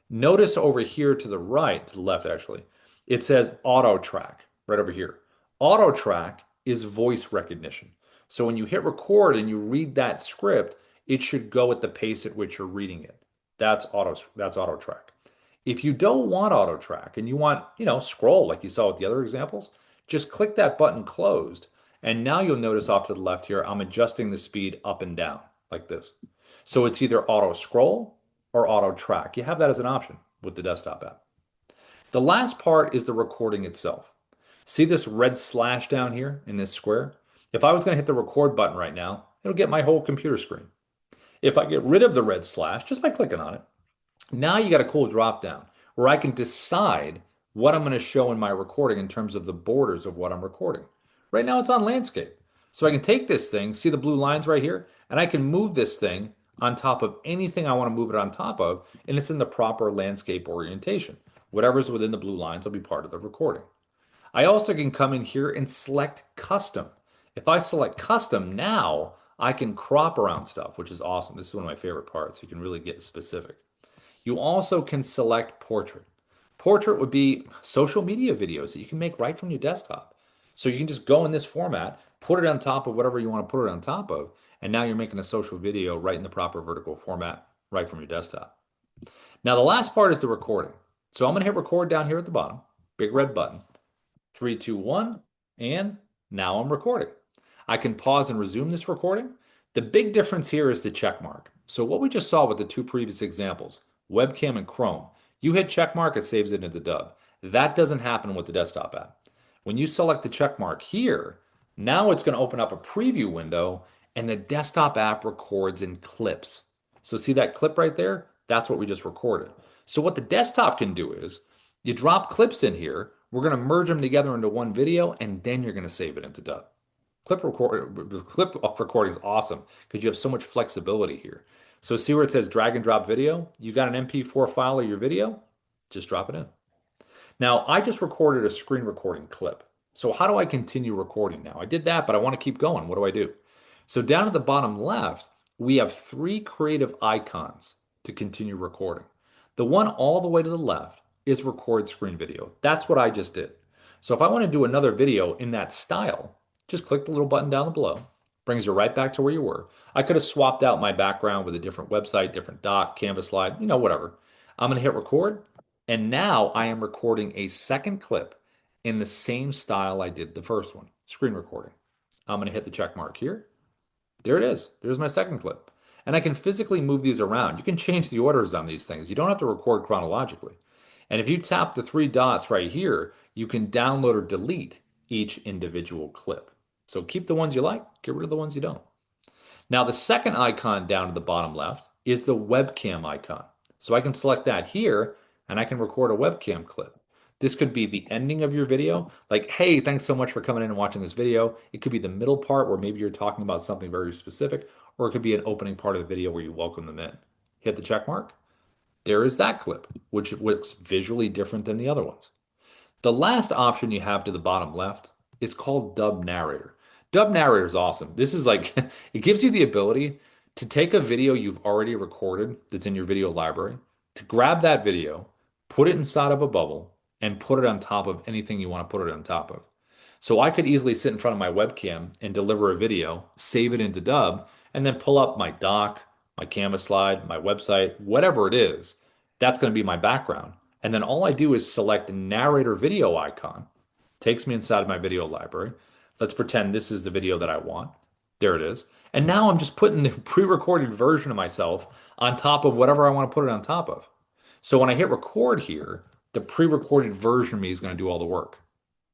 notice over here to the right, to the left actually, it says auto track right over here. Auto track is voice recognition. So when you hit record and you read that script, it should go at the pace at which you're reading it. That's auto track. If you don't want auto track and you want, scroll like you saw with the other examples, just click that button closed. And now you'll notice off to the left here, I'm adjusting the speed up and down like this. So it's either auto scroll or auto track. You have that as an option with the desktop app. The last part is the recording itself. See this red slash down here in this square? If I was going to hit the record button right now, it'll get my whole computer screen. If I get rid of the red slash just by clicking on it, now you got a cool drop down where I can decide what I'm going to show in my recording in terms of the borders of what I'm recording. Right now it's on landscape. So I can take this thing, see the blue lines right here, and I can move this thing on top of anything I want to move it on top of, and it's in the proper landscape orientation. Whatever's within the blue lines will be part of the recording. I also can come in here and select custom. If I select custom now, I can crop around stuff, which is awesome. This is one of my favorite parts. You can really get specific. You also can select portrait. Portrait would be social media videos that you can make right from your desktop. So you can just go in this format, put it on top of whatever you want to put it on top of, and now you're making a social video right in the proper vertical format right from your desktop. Now, the last part is the recording. So I'm going to hit record down here at the bottom, big red button. 3, 2, 1, and now I'm recording. I can pause and resume this recording. The big difference here is the check mark. So what we just saw with the two previous examples, webcam and Chrome, you hit check mark, it saves it into Dubb. That doesn't happen with the desktop app. When you select the check mark here, now it's going to open up a preview window and the desktop app records in clips. So see that clip right there? That's what we just recorded. So what the desktop can do is you drop clips in here. We're going to merge them together into one video, and then you're going to save it into Dubb. Clip recording is awesome because you have so much flexibility here. So see where it says drag and drop video? You got an MP4 file of your video? Just drop it in. Now, I just recorded a screen recording clip. So how do I continue recording now? I did that, but I want to keep going. What do I do? So down at the bottom left, we have three creative icons to continue recording. The one all the way to the left is record screen video. That's what I just did. So if I want to do another video in that style, just click the little button down below. Brings you right back to where you were. I could have swapped out my background with a different website, different doc, Canvas slide, whatever. I'm going to hit record. And now I am recording a second clip in the same style I did the first one, screen recording. I'm going to hit the check mark here. There it is. There's my second clip. And I can physically move these around. You can change the orders on these things. You don't have to record chronologically. And if you tap the three dots right here, you can download or delete each individual clip. So keep the ones you like, get rid of the ones you don't. Now, the second icon down to the bottom left is the webcam icon. So I can select that here and I can record a webcam clip. This could be the ending of your video, like, hey, thanks so much for coming in and watching this video. It could be the middle part where maybe you're talking about something very specific, or it could be an opening part of the video where you welcome them in. Hit the check mark. There is that clip, which looks visually different than the other ones. The last option you have to the bottom left is called Dubb Narrator. Dubb Narrator is awesome. This is like, it gives you the ability to take a video you've already recorded that's in your video library, to grab that video, put it inside of a bubble, and put it on top of anything you want to put it on top of. So I could easily sit in front of my webcam and deliver a video, save it into Dubb, and then pull up my doc, my Canvas slide, my website, whatever it is. That's going to be my background. And then all I do is select narrator video icon, takes me inside of my video library. Let's pretend this is the video that I want. There it is. And now I'm just putting the pre-recorded version of myself on top of whatever I want to put it on top of. So when I hit record here, the pre-recorded version of me is going to do all the work.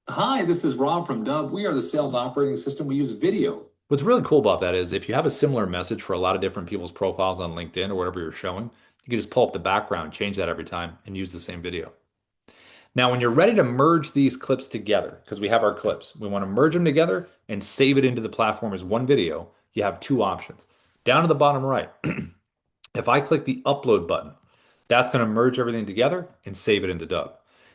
Hi, this is Rob from Dubb. We are the sales operating system. We use video. What's really cool about that is if you have a similar message for a lot of different people's profiles on LinkedIn or whatever you're showing, you can just pull up the background, change that every time, and use the same video. Now, when you're ready to merge these clips together, because we have our clips, we want to merge them together and save it into the platform as one video, you have two options. Down to the bottom right, if I click the upload button, that's going to merge everything together and save it into Dubb.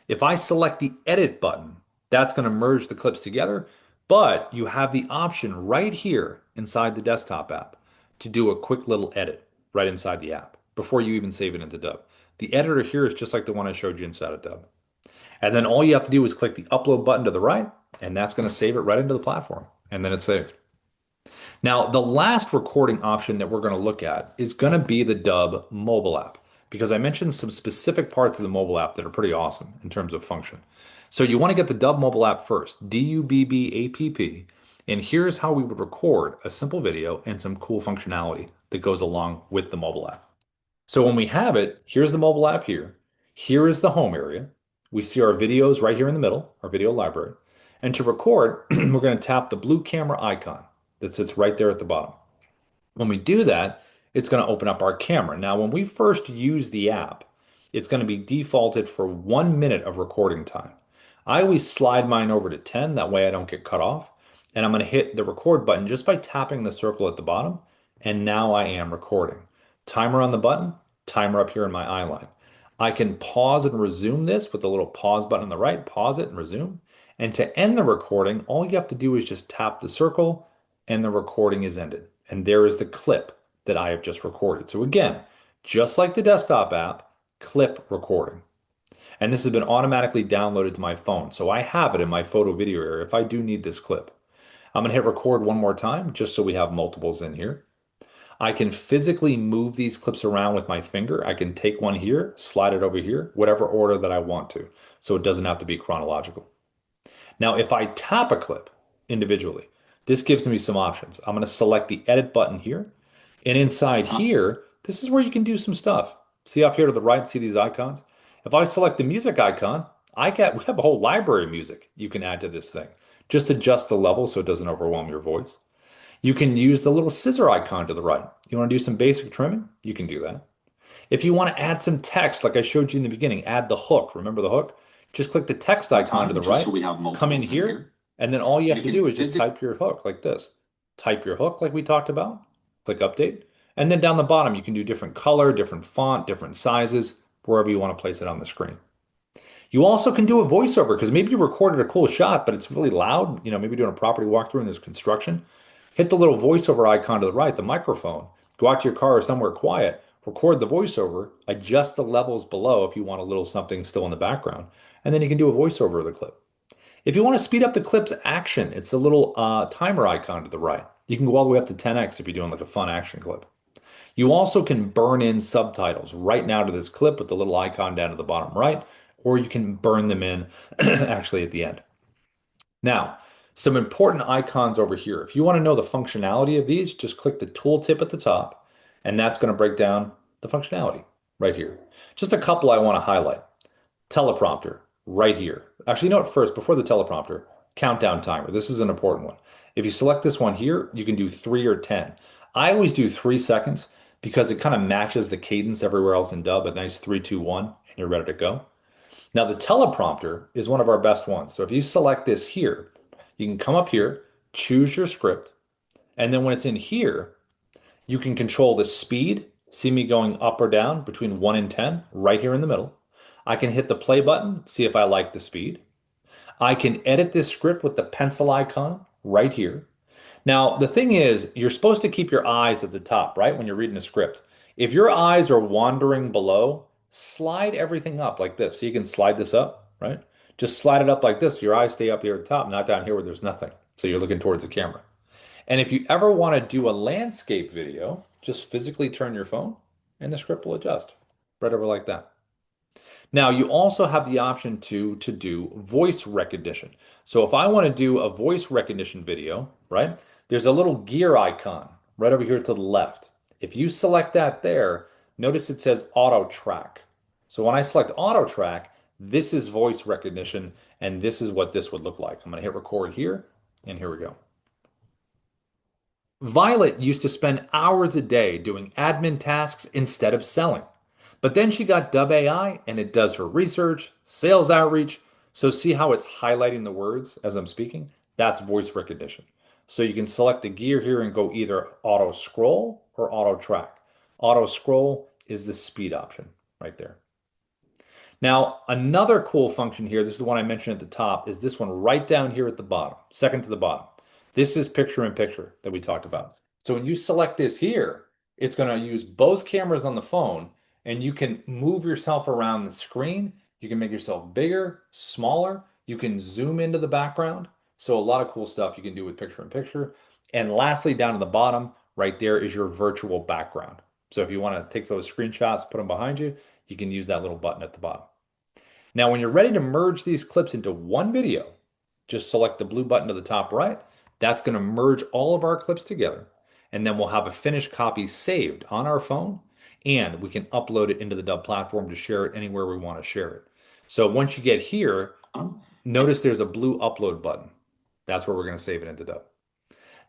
If I select the edit button, that's going to merge the clips together, but you have the option right here inside the desktop app to do a quick little edit right inside the app before you even save it into Dubb. The editor here is just like the one I showed you inside of Dubb. And then all you have to do is click the upload button to the right, and that's going to save it right into the platform. And then it's saved. Now, the last recording option that we're going to look at is going to be the Dubb mobile app, because I mentioned some specific parts of the mobile app that are pretty awesome in terms of function. So you want to get the Dubb mobile app first, Dubbapp. And here's how we would record a simple video and some cool functionality that goes along with the mobile app. So when we have it, here's the mobile app here. Here is the home area. We see our videos right here in the middle, our video library. And to record, we're going to tap the blue camera icon that sits right there at the bottom. When we do that, it's going to open up our camera. Now, when we first use the app, it's going to be defaulted for 1 minute of recording time. I always slide mine over to 10, that way I don't get cut off. And I'm going to hit the record button just by tapping the circle at the bottom. And now I am recording. Timer on the button, timer up here in my eye line. I can pause and resume this with the little pause button on the right, pause it and resume. And to end the recording, all you have to do is just tap the circle and the recording is ended. And there is the clip that I have just recorded. So again, just like the desktop app, clip recording. And this has been automatically downloaded to my phone. So I have it in my photo video area if I do need this clip. I'm going to hit record one more time just so we have multiples in here. I can physically move these clips around with my finger. I can take one here, slide it over here, whatever order that I want to. So it doesn't have to be chronological. Now, if I tap a clip individually, this gives me some options. I'm going to select the edit button here. And inside here, this is where you can do some stuff. See off here to the right, see these icons? If I select the music icon, we have a whole library of music you can add to this thing. Just adjust the level so it doesn't overwhelm your voice. You can use the little scissor icon to the right. You want to do some basic trimming? You can do that. If you want to add some text, like I showed you in the beginning, add the hook. Remember the hook? Just click the text icon to the right, come in here, and then all you have to do is just type your hook like this. Type your hook like we talked about, click update, and then down the bottom you can do different color, different font, different sizes, wherever you want to place it on the screen. You also can do a voiceover because maybe you recorded a cool shot, but it's really loud. Maybe doing a property walkthrough and there's construction. Hit the little voiceover icon to the right, the microphone. Go out to your car or somewhere quiet, record the voiceover, adjust the levels below if you want a little something still in the background, and then you can do a voiceover of the clip. If you want to speed up the clip's action, it's the little timer icon to the right. You can go all the way up to 10x if you're doing like a fun action clip. You also can burn in subtitles right now to this clip with the little icon down to the bottom right, or you can burn them in actually at the end. Now, some important icons over here. If you want to know the functionality of these, just click the tooltip at the top, and that's going to break down the functionality right here. Just a couple I want to highlight. Teleprompter right here. Actually, you know what? First, before the teleprompter, countdown timer. This is an important one. If you select this one here, you can do 3 or 10. I always do 3 seconds because it kind of matches the cadence everywhere else in Dubb. A nice 3, 2, 1, and you're ready to go. Now, the teleprompter is one of our best ones. So if you select this here, you can come up here, choose your script, and then when it's in here, you can control the speed. See me going up or down between 1 and 10, right here in the middle. I can hit the play button, see if I like the speed. I can edit this script with the pencil icon right here. Now, the thing is, you're supposed to keep your eyes at the top, right? When you're reading a script. If your eyes are wandering below, slide everything up like this. So you can slide this up, right? Just slide it up like this. So your eyes stay up here at the top, not down here where there's nothing. So you're looking towards the camera. And if you ever want to do a landscape video, just physically turn your phone and the script will adjust right over like that. Now, you also have the option to do voice recognition. So if I want to do a voice recognition video, right, there's a little gear icon right over here to the left. If you select that there, notice it says auto track. So when I select auto track, this is voice recognition, and this is what this would look like. I'm going to hit record here, and here we go. Violet used to spend hours a day doing admin tasks instead of selling. But then she got Dubb AI and it does her research, sales outreach. So see how it's highlighting the words as I'm speaking? That's voice recognition. So you can select the gear here and go either auto scroll or auto track. Auto scroll is the speed option right there. Now, another cool function here, this is the one I mentioned at the top, is this one right down here at the bottom, second to the bottom. This is picture in picture that we talked about. So when you select this here, it's going to use both cameras on the phone and you can move yourself around the screen. You can make yourself bigger, smaller. You can zoom into the background. So a lot of cool stuff you can do with picture in picture. And lastly, down to the bottom, right there is your virtual background. So if you want to take those screenshots, put them behind you, you can use that little button at the bottom. Now, when you're ready to merge these clips into one video, just select the blue button to the top right. That's going to merge all of our clips together. And then we'll have a finished copy saved on our phone. And we can upload it into the Dubb platform to share it anywhere we want to share it. So once you get here, notice there's a blue upload button. That's where we're going to save it into Dubb.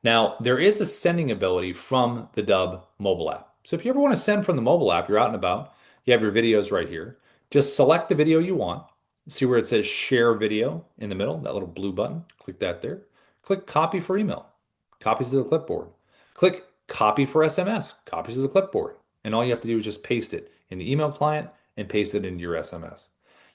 Now, there is a sending ability from the Dubb mobile app. So if you ever want to send from the mobile app, you're out and about, you have your videos right here. Just select the video you want. See where it says share video in the middle, that little blue button. Click that there. Click copy for email, copies to the clipboard. Click copy for SMS, copies to the clipboard. And all you have to do is just paste it in the email client and paste it into your SMS.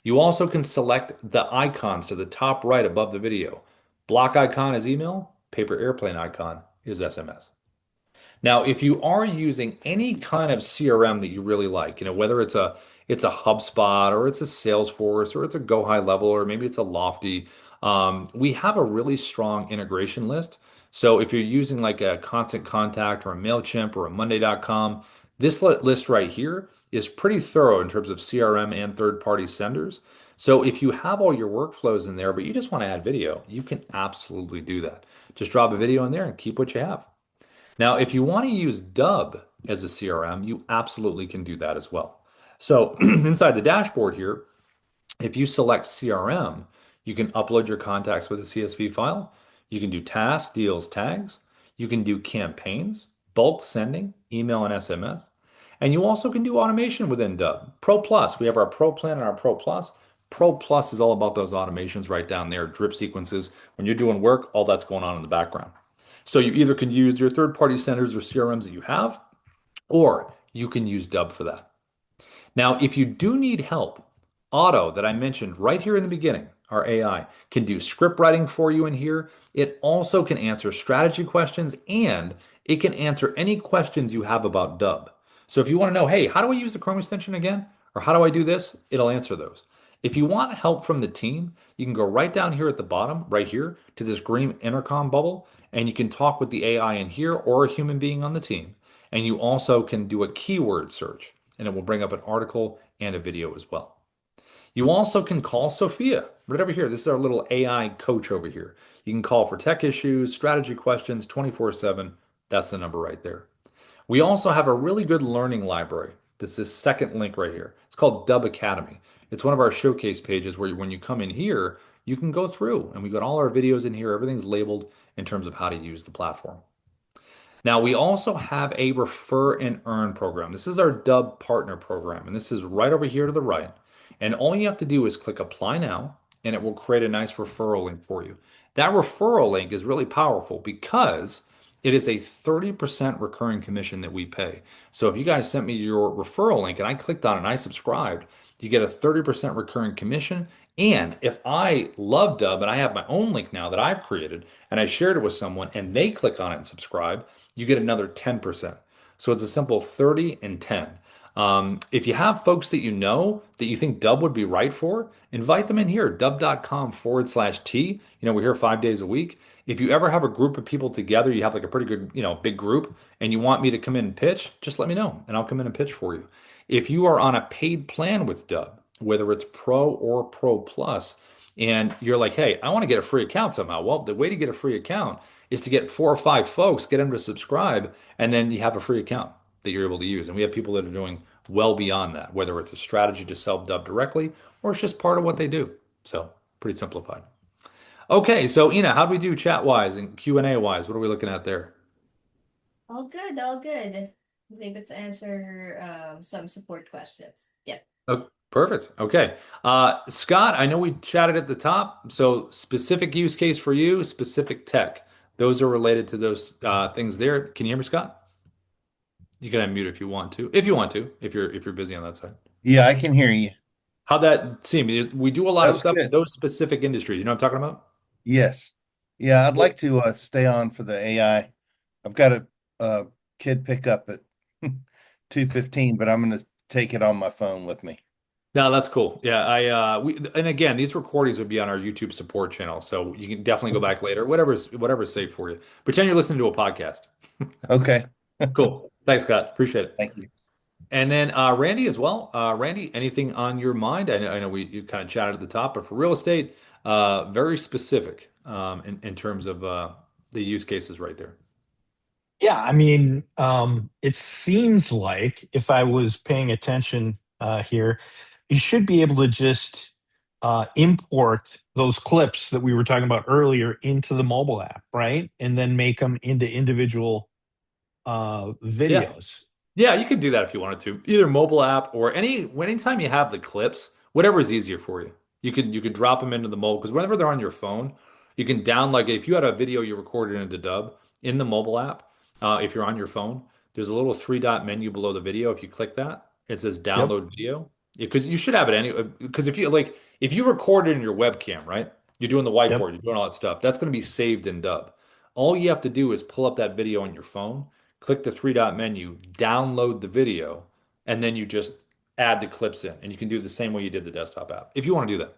You also can select the icons to the top right above the video. Block icon is email, paper airplane icon is SMS. Now, if you are using any kind of CRM that you really like, whether it's it's a HubSpot or it's a Salesforce or it's a Go High Level or maybe it's a Lofty. We have a really strong integration list. So if you're using like a Constant Contact or a MailChimp or a Monday.com, this list right here is pretty thorough in terms of CRM and third-party senders. So if you have all your workflows in there, but you just want to add video, you can absolutely do that. Just drop a video in there and keep what you have. Now, if you want to use Dubb as a CRM, you absolutely can do that as well. So inside the dashboard here, if you select CRM, you can upload your contacts with a CSV file. You can do tasks, deals, tags. You can do campaigns, bulk sending, email, and SMS. And you also can do automation within Dubb. Pro Plus, we have our Pro plan and our Pro Plus. Pro Plus is all about those automations right down there, drip sequences. When you're doing work, all that's going on in the background. So you either can use your third-party centers or CRMs that you have, or you can use Dubb for that. Now, if you do need help, Auto, that I mentioned right here in the beginning, our AI, can do script writing for you in here. It also can answer strategy questions and it can answer any questions you have about Dubb. So if you want to know, hey, how do I use the Chrome extension again? Or how do I do this? It'll answer those. If you want help from the team, you can go right down here at the bottom, right here, to this green intercom bubble, and you can talk with the AI in here or a human being on the team. And you also can do a keyword search, and it will bring up an article and a video as well. You also can call Sophia right over here. This is our little AI coach over here. You can call for tech issues, strategy questions 24/7. That's the number right there. We also have a really good learning library. This is second link right here. It's called Dubb Academy. It's one of our showcase pages where when you come in here, you can go through and we got all our videos in here. Everything's labeled in terms of how to use the platform. Now, we also have a refer and earn program. This is our Dubb partner program, and this is right over here to the right. And all you have to do is click apply now, and it will create a nice referral link for you. That referral link is really powerful because it is a 30% recurring commission that we pay. So if you guys sent me your referral link and I clicked on it and I subscribed, you get a 30% recurring commission. And if I love Dubb and I have my own link now that I've created and I shared it with someone and they click on it and subscribe, you get another 10%. So it's a simple 30 and 10. If you have folks that you know that you think Dubb would be right for, invite them in here, dubb.com/T. We're here 5 days a week. If you ever have a group of people together, you have like a pretty good, big group, and you want me to come in and pitch, just let me know and I'll come in and pitch for you. If you are on a paid plan with Dubb, whether it's Pro or Pro Plus, and you're like, hey, I want to get a free account somehow. Well, the way to get a free account is to get 4 or 5 folks, get them to subscribe, and then you have a free account that you're able to use. And we have people that are doing well beyond that, whether it's a strategy to sell Dubb directly or it's just part of what they do. So pretty simplified. Okay, so Ina, how do we do chat wise and Q&A wise? What are we looking at there? All good, all good. I was able to answer some support questions. Yeah. Oh, perfect. Okay. Scott, I know we chatted at the top. So specific use case for you, specific tech. Those are related to those things there. Can you hear me, Scott? You can unmute if you want to. If you want to, if you're busy on that side. Yeah, I can hear you. How'd that seem? We do a lot That of was stuff in good. those specific industries. You know what I'm talking about? Yes. Yeah, I'd Cool. like to stay on for the AI. I've got a kid pickup at 2:15, but I'm going to take it on my phone with me. No, that's cool. Yeah, and again, these recordings would be on our YouTube support channel, so you can definitely go back later. Whatever's safe for you. Pretend you're listening to a podcast. Okay. Cool. Thanks, Scott. Appreciate it. Thank you. And then Randy as well. Randy, anything on your mind? I know you kind of chatted at the top, but for real estate, very specific in terms of the use cases right there. Yeah, it seems like if I was paying attention here, you should be able to just import those clips that we were talking about earlier into the mobile app, right? And then make them into individual Yeah. videos. Yeah, you can do that if you wanted to. Either mobile app or anytime you have the clips, whatever is easier for you. You could drop them into the mobile because whenever they're on your phone, you can download like if you had a video you recorded into Dubb in the mobile app, if you're on your phone, there's a little three dot menu below the video. If you click that, it says Yep, download video. Because you should have it anyway. Because if you record it in your webcam, right? You're doing the yep, whiteboard, you're doing all that stuff. That's going to be saved in Dubb. All you have to do is pull up that video on your phone, click the three dot menu, download the video, and then you just add the clips in, and you can do it the same way you did the desktop app if you want to do that.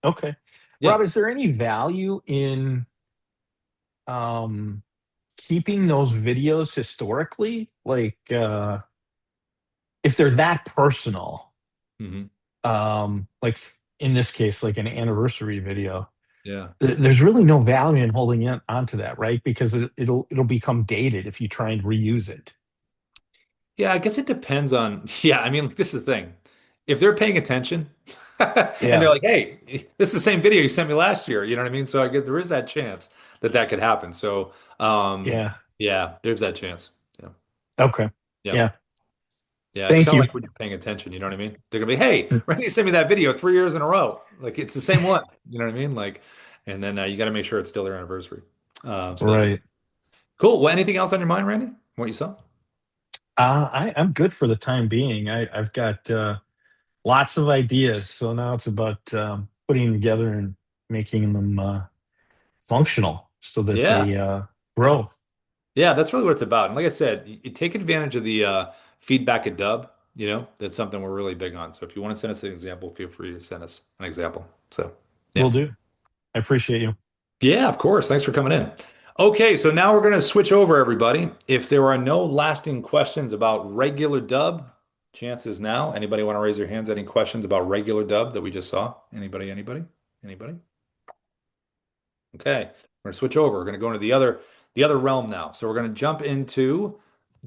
Okay. Yeah. Rob, is there any value in um keeping those videos historically? Like if they're that personal, Hmm. like in this case, like an anniversary video, Yeah. there's really no value in holding it onto that, right? Because it'll become dated if you try and reuse it. Yeah, I guess it depends on, yeah, I mean, this is the thing. If they're paying attention and they're Yeah. like, hey, this is the same video you sent me last year, you know what I mean? So I guess there is that chance that that could happen. So, Yeah. yeah, there's that chance. Yeah. Okay. Yeah. Yeah. Yeah. It's Thank kind of you. like when you're paying attention, you know what I mean? They're gonna be, hey, Randy sent me that video 3 years in a row. Like it's the same one, you know what I mean? Like, and then you got to make sure it's still their anniversary. So that'd be Right. cool. Well, anything else on your mind, Randy? What you saw? I'm good for the time being. I've got lots of ideas, so now it's about putting them together and making them functional so that Yeah. they grow. Yeah, that's really what it's about. And like I said, you take advantage of the feedback at Dubb. You know, that's something we're really big on. So if you want to send us an example, feel free to send us an example. So, Will yeah. do. I appreciate you. Yeah, of course. Thanks for coming in. Okay, so now we're going to switch over, everybody. If there are no lasting questions about regular Dubb, chances now. Anybody want to raise their hands? Any questions about regular Dubb that we just saw? Anybody? Anybody? Anybody? Okay, we're gonna switch over. We're gonna go into the other realm now. So we're gonna jump into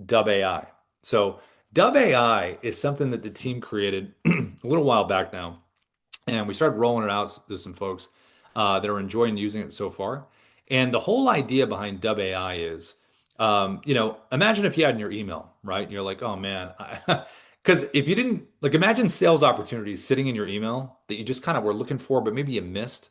Dubb AI. So Dubb AI is something that the team created a little while back now, and we started rolling it out to some folks that are enjoying using it so far. And the whole idea behind Dubb AI is, imagine if you had in your email, right? And you're like, oh man, because if you didn't like, imagine sales opportunities sitting in your email that you just kind of were looking for, but maybe you missed.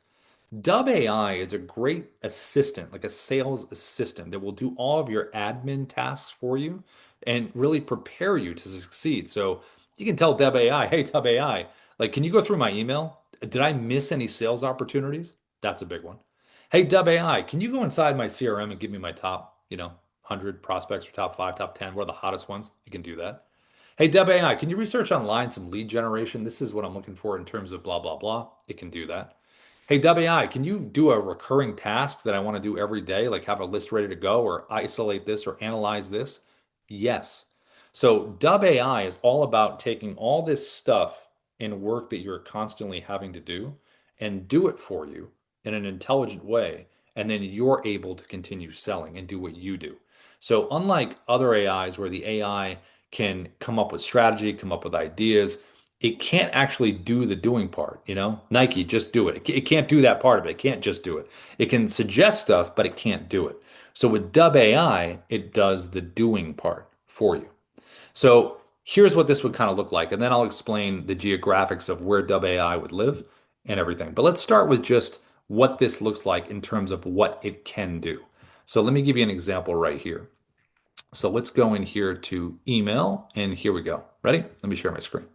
Dubb AI is a great assistant, like a sales assistant that will do all of your admin tasks for you and really prepare you to succeed. So you can tell Dubb AI, hey, Dubb AI, like, can you go through my email? Did I miss any sales opportunities? That's a big one. Hey, Dubb AI, can you go inside my CRM and give me my top, 100 prospects or top five, top 10? What are the hottest ones? You can do that. Hey, Dubb AI, can you research online some lead generation? This is what I'm looking for in terms of blah, blah, blah. It can do that. Hey, WI, can you do a recurring task that I want to do every day, like have a list ready to go or isolate this or analyze this? Yes. So Dub AI is all about taking all this stuff and work that you're constantly having to do and do it for you in an intelligent way. And then you're able to continue selling and do what you do. So unlike other AIs where the AI can come up with strategy, come up with ideas, it can't actually do the doing part, Nike, just do it. It can't do that part of it. It can't just do it. It can suggest stuff, but it can't do it. So with Dub AI, it does the doing part for you. So here's what this would kind of look like. And then I'll explain the geographics of where Dub AI would live and everything. But let's start with just what this looks like in terms of what it can do. So let me give you an example right here. So let's go in here to email, and here we go. Ready? Let me share my screen.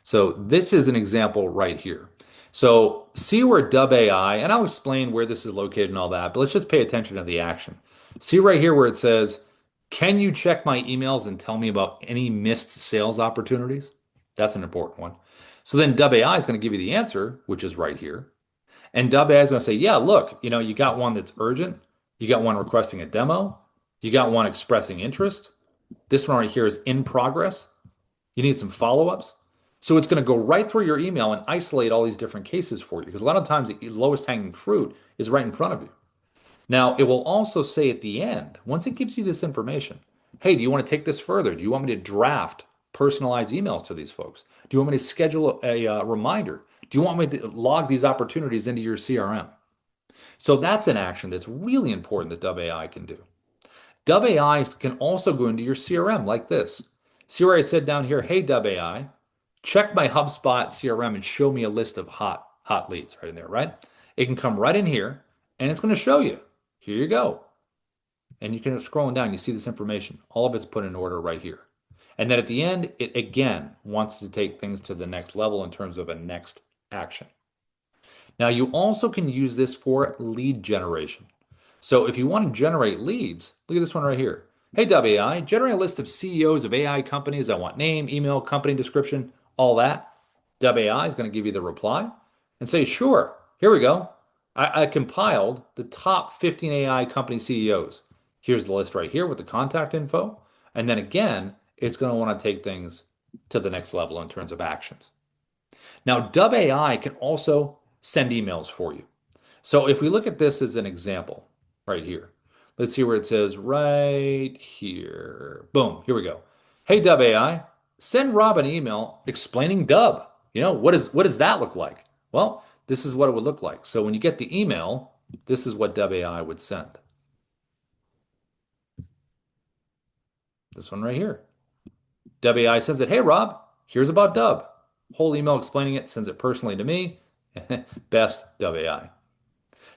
So this is an example right here. So see where Dub AI, and I'll explain where this is located and all that, but let's just pay attention to the action. See right here where it says, can you check my emails and tell me about any missed sales opportunities? That's an important one. So then Dub AI is going to give you the answer, which is right here. And Dub AI is going to say, yeah, look, you got one that's urgent. You got one requesting a demo. You got one expressing interest. This one right here is in progress. You need some follow-ups. So it's going to go right through your email and isolate all these different cases for you because a lot of times the lowest hanging fruit is right in front of you. Now, it will also say at the end, once it gives you this information, hey, do you want to take this further? Do you want me to draft personalized emails to these folks? Do you want me to schedule a reminder? Do you want me to log these opportunities into your CRM? So that's an action that's really important that Dub AI can do. Dub AI can also go into your CRM like this. See where I said down here, hey, Dub AI, check my HubSpot CRM and show me a list of hot leads right in there, right? It can come right in here and it's going to show you. Here you go. And you can scrolling down, you see this information. All of it's put in order right here. And then at the end, it again wants to take things to the next level in terms of a next action. Now, you also can use this for lead generation. So if you want to generate leads, look at this one right here. Hey, Dubb AI, generate a list of CEOs of AI companies. I want name, email, company description, all that. Dubb AI is going to give you the reply and say, sure, here we go. I compiled the top 15 AI company CEOs. Here's the list right here with the contact info. And then again, it's going to want to take things to the next level in terms of actions. Now, Dubb AI can also send emails for you. So if we look at this as an example right here, let's see where it says right here. Boom, here we go. Hey, Dubb AI, send Rob an email explaining Dubb. What does that look like? Well, this is what it would look like. So when you get the email, this is what Dubb AI would send. This one right here. Dubb AI sends it, hey Rob, here's about Dubb. Whole email explaining it, sends it personally to me. Best Dubb AI.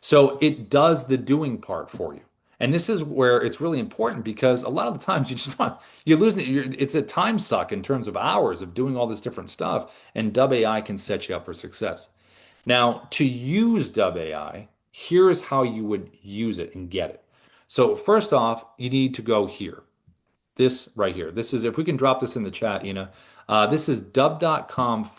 So it does the doing part for you. And this is where it's really important because a lot of the times you're losing it. It's a time suck in terms of hours of doing all this different stuff. And Dubb AI can set you up for success. Now, to use Dubb AI, here's how you would use it and get it. So first off, you need to go here. This right here. This is, if we can drop this in the chat, Ina, this is dubb.com/AI.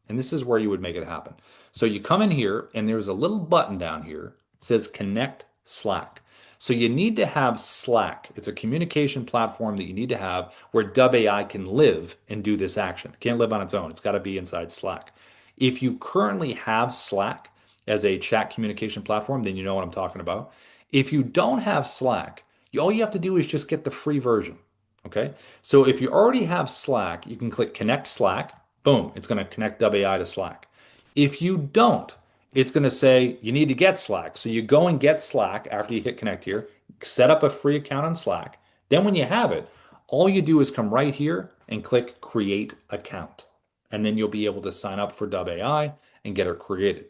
And this is where you would make it happen. So you come in here and there's a little button down here. It says connect Slack. So you need to have Slack. It's a communication platform that you need to have where Dubb AI can live and do this action. It can't live on its own. It's got to be inside Slack. If you currently have Slack as a chat communication platform, then you know what I'm talking about. If you don't have Slack, all you have to do is just get the free version. Okay. So if you already have Slack, you can click connect Slack. Boom. It's going to connect Dubb AI to Slack. If you don't, it's going to say you need to get Slack. So you go and get Slack after you hit connect here, set up a free account on Slack. Then when you have it, all you do is come right here and click create account. And then you'll be able to sign up for Dubb AI and get it created.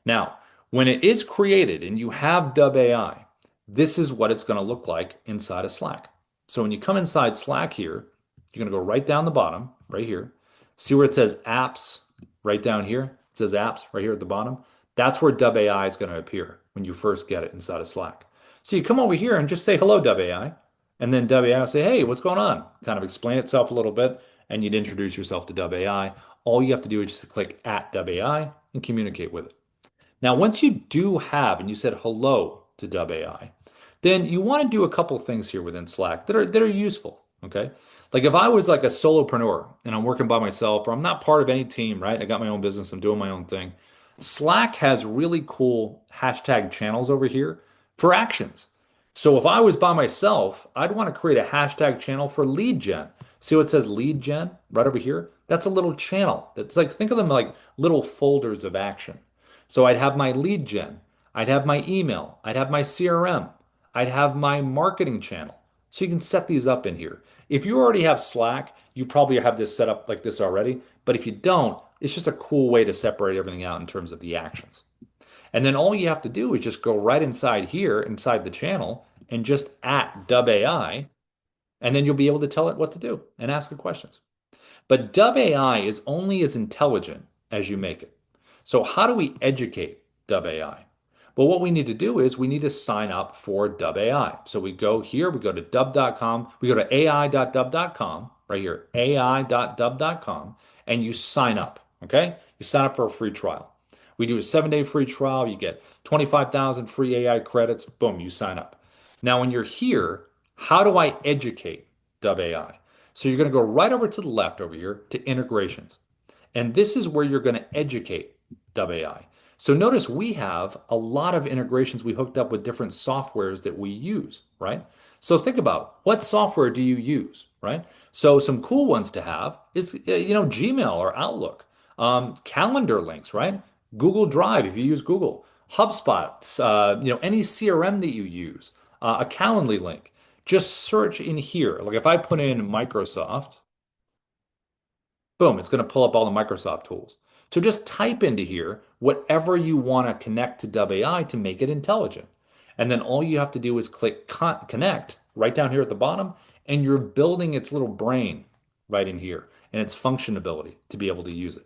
Now, when it is created and you have Dubb AI, this is what it's going to look like inside of Slack. So when you come inside Slack here, you're going to go right down the bottom, right here. See where it says apps right down here? It says apps right here at the bottom. That's where Dubb AI is going to appear when you first get it inside of Slack. So you come over here and just say, hello, Dubb AI. And then Dubb AI will say, hey, what's going on? Kind of explain itself a little bit, and you'd introduce yourself to Dubb AI. All you have to do is just click at Dubb AI and communicate with it. Now, once you do have, and you said hello to Dubb AI, then you want to do a couple things here within Slack that are useful. Okay. Like if I was like a solopreneur and I'm working by myself or I'm not part of any team, right? I got my own business, I'm doing my own thing. Slack has really cool hashtag channels over here for actions. So if I was by myself, I'd want to create a hashtag channel for lead gen. See what it says lead gen right over here? That's a little channel. That's like, think of them like little folders of action. So I'd have my lead gen, I'd have my email, I'd have my CRM, I'd have my marketing channel. So you can set these up in here. If you already have Slack, you probably have this set up like this already. But if you don't, it's just a cool way to separate everything out in terms of the actions. And then all you have to do is just go right inside here, inside the channel, and just at Dubb AI, and then you'll be able to tell it what to do and ask it questions. But Dubb AI is only as intelligent as you make it. So how do we educate Dubb AI? Well, what we need to do is we need to sign up for Dubb AI. So we go here, we go to dubb.com, we go to ai.dubb.com, right here, ai.dubb.com, and you sign up, okay? You sign up for a free trial. We do a 7-day free trial, you get 25,000 free AI credits, boom, you sign up. Now, when you're here, how do I educate Dubb AI? So you're going to go right over to the left over here to integrations. And this is where you're going to educate Dubb AI. So notice we have a lot of integrations we hooked up with different softwares that we use, right? So think about what software do you use, right? So some cool ones to have is, Gmail or Outlook, calendar links, right? Google Drive, if you use Google, HubSpot, any CRM that you use, a Calendly link. Just search in here. Like if I put in Microsoft, boom, it's going to pull up all the Microsoft tools. So just type into here whatever you want to connect to Dubb AI to make it intelligent. And then all you have to do is click connect right down here at the bottom, and you're building its little brain right in here and its functionability to be able to use it.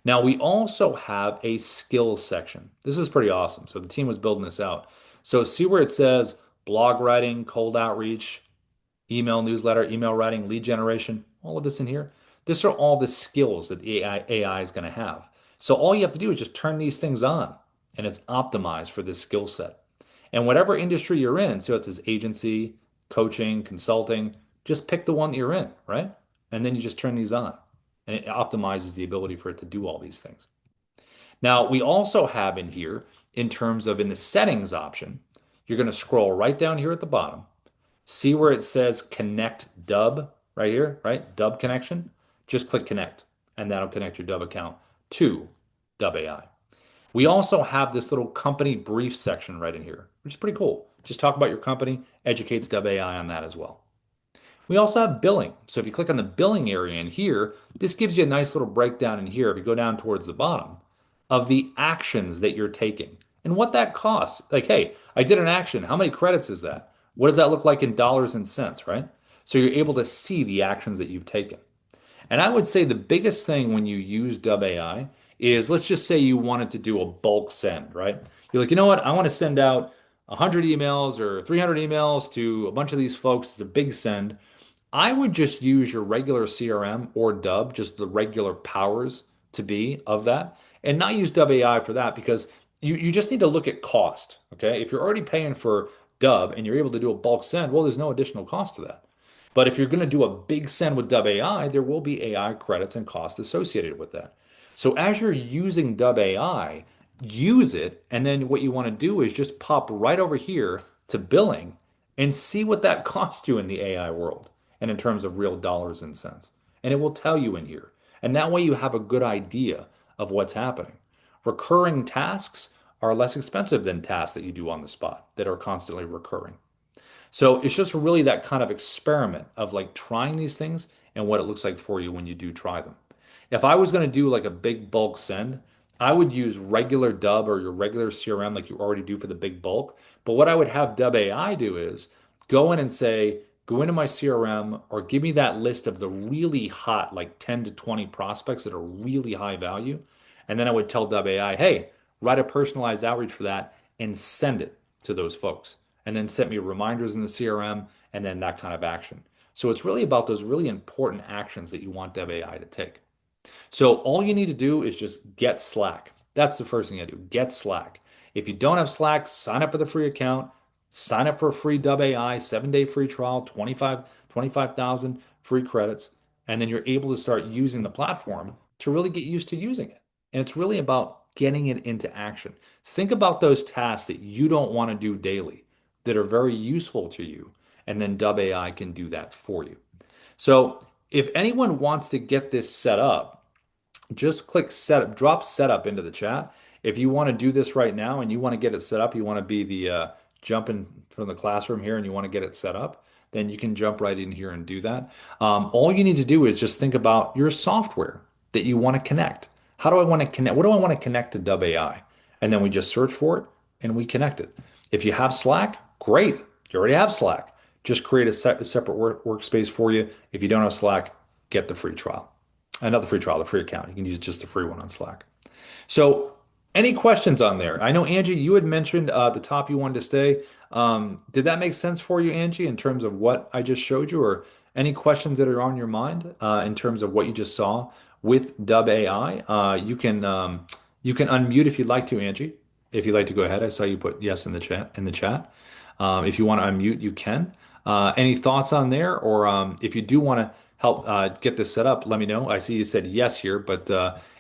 Now, we also have a skills section. This is pretty awesome. So the team was building this out. So see where it says blog writing, cold outreach, email newsletter, email writing, lead generation, all of this in here. These are all the skills that the AI is going to have. So all you have to do is just turn these things on and it's optimized for this skill set. And whatever industry you're in, so it says agency, coaching, consulting, just pick the one that you're in, right? And then you just turn these on and it optimizes the ability for it to do all these things. Now, we also have in here, in terms of in the settings option, you're going to scroll right down here at the bottom. See where it says connect Dubb right here, right? Dubb connection. Just click connect, and that'll connect your Dubb account to Dubb AI. We also have this little company brief section right in here, which is pretty cool. Just talk about your company, educates Dubb AI on that as well. We also have billing. So if you click on the billing area in here, this gives you a nice little breakdown in here. If you go down towards the bottom of the actions that you're taking and what that costs. Like, hey, I did an action. How many credits is that? What does that look like in dollars and cents, right? So you're able to see the actions that you've taken. And I would say the biggest thing when you use Dubb AI is let's just say you wanted to do a bulk send, right? You're like, you know what? I want to send out 100 emails or 300 emails to a bunch of these folks. It's a big send. I would just use your regular CRM or Dubb, just the regular powers to be of that, and not use Dubb AI for that because you just need to look at cost. Okay. If you're already paying for Dubb and you're able to do a bulk send, well, there's no additional cost to that. But if you're going to do a big send with Dubb AI, there will be AI credits and costs associated with that. So as you're using Dubb AI, use it. And then what you want to do is just pop right over here to billing and see what that costs you in the AI world and in terms of real dollars and cents. And it will tell you in here. And that way you have a good idea of what's happening. Recurring tasks are less expensive than tasks that you do on the spot that are constantly recurring. So it's just really that kind of experiment of like trying these things and what it looks like for you when you do try them. If I was going to do like a big bulk send, I would use regular Dubb or your regular CRM like you already do for the big bulk. But what I would have Dubb AI do is go in and say, go into my CRM or give me that list of the really hot, like 10 to 20 prospects that are really high value. And then I would tell Dubb AI, hey, write a personalized outreach for that and send it to those folks and then set me reminders in the CRM and then that kind of action. So it's really about those really important actions that you want Dev AI to take. So all you need to do is just get Slack. That's the first thing you do. Get Slack. If you don't have Slack, sign up for the free account, sign up for a free Dub AI 7-day free trial, 25,000 free credits, and then you're able to start using the platform to really get used to using it. And it's really about getting it into action. Think about those tasks that you don't want to do daily that are very useful to you, and then Dub AI can do that for you. So if anyone wants to get this set up, just click setup, drop setup into the chat. If you want to do this right now and you want to get it set up, you want to be the jumping from the classroom here and you want to get it set up, then you can jump right in here and do that. All you need to do is just think about your software that you want to connect. How do I want to connect? What do I want to connect to Dub AI? And then we just search for it and we connect it. If you have Slack, great. You already have Slack. Just create a separate workspace for you. If you don't have Slack, get the free trial. Not the free trial, the free account. You can use just the free one on Slack. So, any questions on there? I know, Angie, you had mentioned at the top you wanted to stay. Did that make sense for you, Angie, in terms of what I just showed you, or any questions that are on your mind in terms of what you just saw with Dub AI? You can unmute if you'd like to, Angie. If you'd like to go ahead, I saw you put yes in the chat. If you want to unmute, you can. Any thoughts on there, or if you do want to help get this set up, let me know. I see you said yes here, but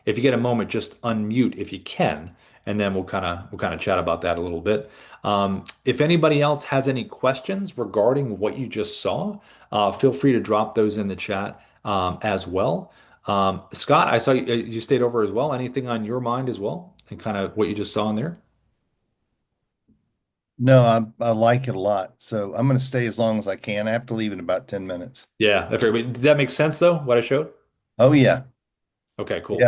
if you get a moment, just unmute if you can, and then we'll kind of chat about that a little bit. If anybody else has any questions regarding what you just saw, feel free to drop those in the chat as well. Scott, I saw you stayed over as well. Anything on your mind as well, and kind of what you just saw in there? No, I like it a lot. So I'm going to stay as long as I can. I have to leave in about 10 minutes. Yeah, okay. Did that make sense though? What I showed? Oh, yeah. Okay, Yeah. cool.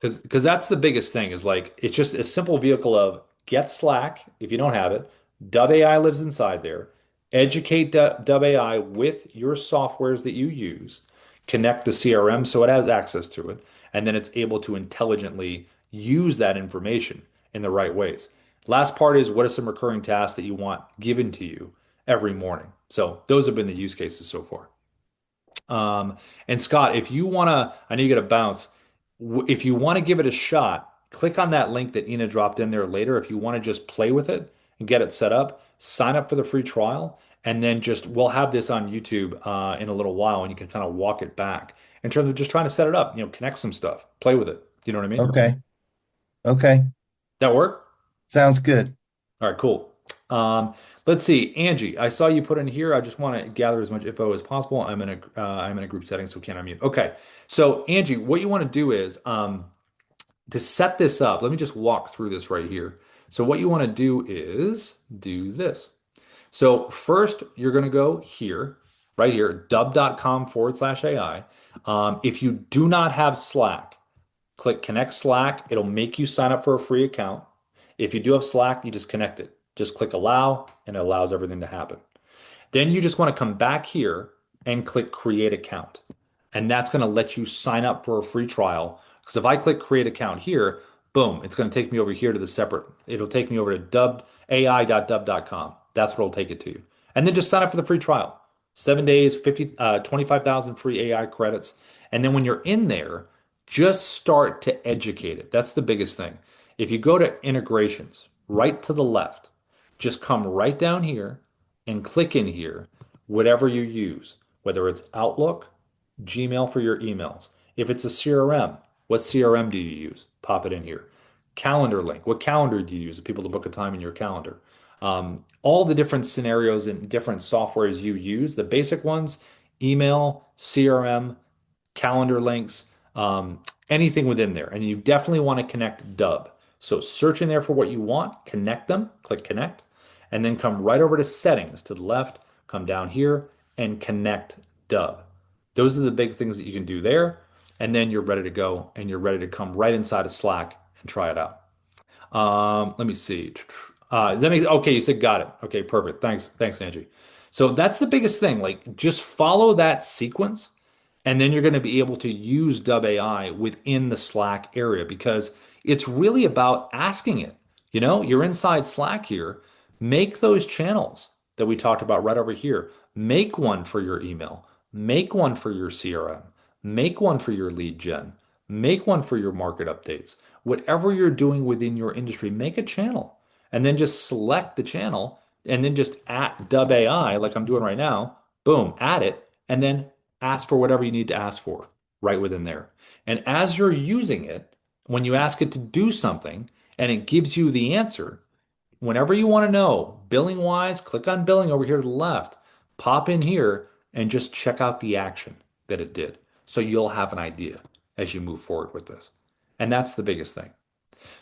Because that's the biggest thing is like it's just a simple vehicle of get Slack if you don't have it. Dub AI lives inside there. Educate Dub AI with your softwares that you use. Connect the CRM so it has access to it, and then it's able to intelligently use that information in the right ways. Last part is what are some recurring tasks that you want given to you, every morning. So those have been the use cases so far. And Scott, if you want to, I know you got to bounce. If you want to give it a shot, click on that link that Ina dropped in there later. If you want to just play with it and get it set up, sign up for the free trial, and then just we'll have this on YouTube in a little while, and you can kind of walk it back in terms of just trying to set it up. Connect some stuff, play with it. You know what I mean? Okay. Okay. That work? Sounds good. All right, cool. Um, let's see, Angie. I saw you put in here. I just want to gather as much info as possible. I'm in a group setting, so can't unmute. Okay, so Angie, what you want to do is to set this up. Let me just walk through this right here. So what you want to do is do this. So first, you're going to go here, right here, dubb.com/AI. If you do not have Slack, click Connect Slack. It'll make you sign up for a free account. If you do have Slack, you just connect it. Just click Allow, and it allows everything to happen. Then you just want to come back here and click Create Account. And that's going to let you sign up for a free trial. Because if I click Create Account here, boom, it's going to take me over here to the separate. It'll take me over to ai.dubb.com. That's what it'll take it to. And then just sign up for the free trial. 7 days, 25,000 free AI credits. And then when you're in there, just start to educate it. That's the biggest thing. If you go to integrations, right to the left, just come right down here and click in here, whatever you use, whether it's Outlook, Gmail for your emails. If it's a CRM, what CRM do you use? Pop it in here. Calendar link. What calendar do you use? People to book a time in your calendar. All the different scenarios and different softwares you use, the basic ones, email, CRM, calendar links, anything within there. And you definitely want to connect Dubb. So search in there for what you want, connect them, click connect, and then come right over to settings to the left, come down here and connect Dubb. Those are the big things that you can do there. And then you're ready to go and you're ready to come right inside of Slack and try it out. Let me see. Does that make okay? You said got it. Okay, perfect. Thanks, Angie. So that's the biggest thing. Like just follow that sequence, and then you're going to be able to use Dubb AI within the Slack area because it's really about asking it. You're inside Slack here. Make those channels that we talked about right over here. Make one for your email. Make one for your CRM. Make one for your lead gen. Make one for your market updates. Whatever you're doing within your industry, make a channel and then just select the channel and then just at Dubb AI, like I'm doing right now, boom, add it, and then ask for whatever you need to ask for right within there. And as you're using it, when you ask it to do something and it gives you the answer, whenever you want to know, billing wise, click on billing over here to the left, pop in here and just check out the action that it did. So you'll have an idea as you move forward with this. And that's the biggest thing.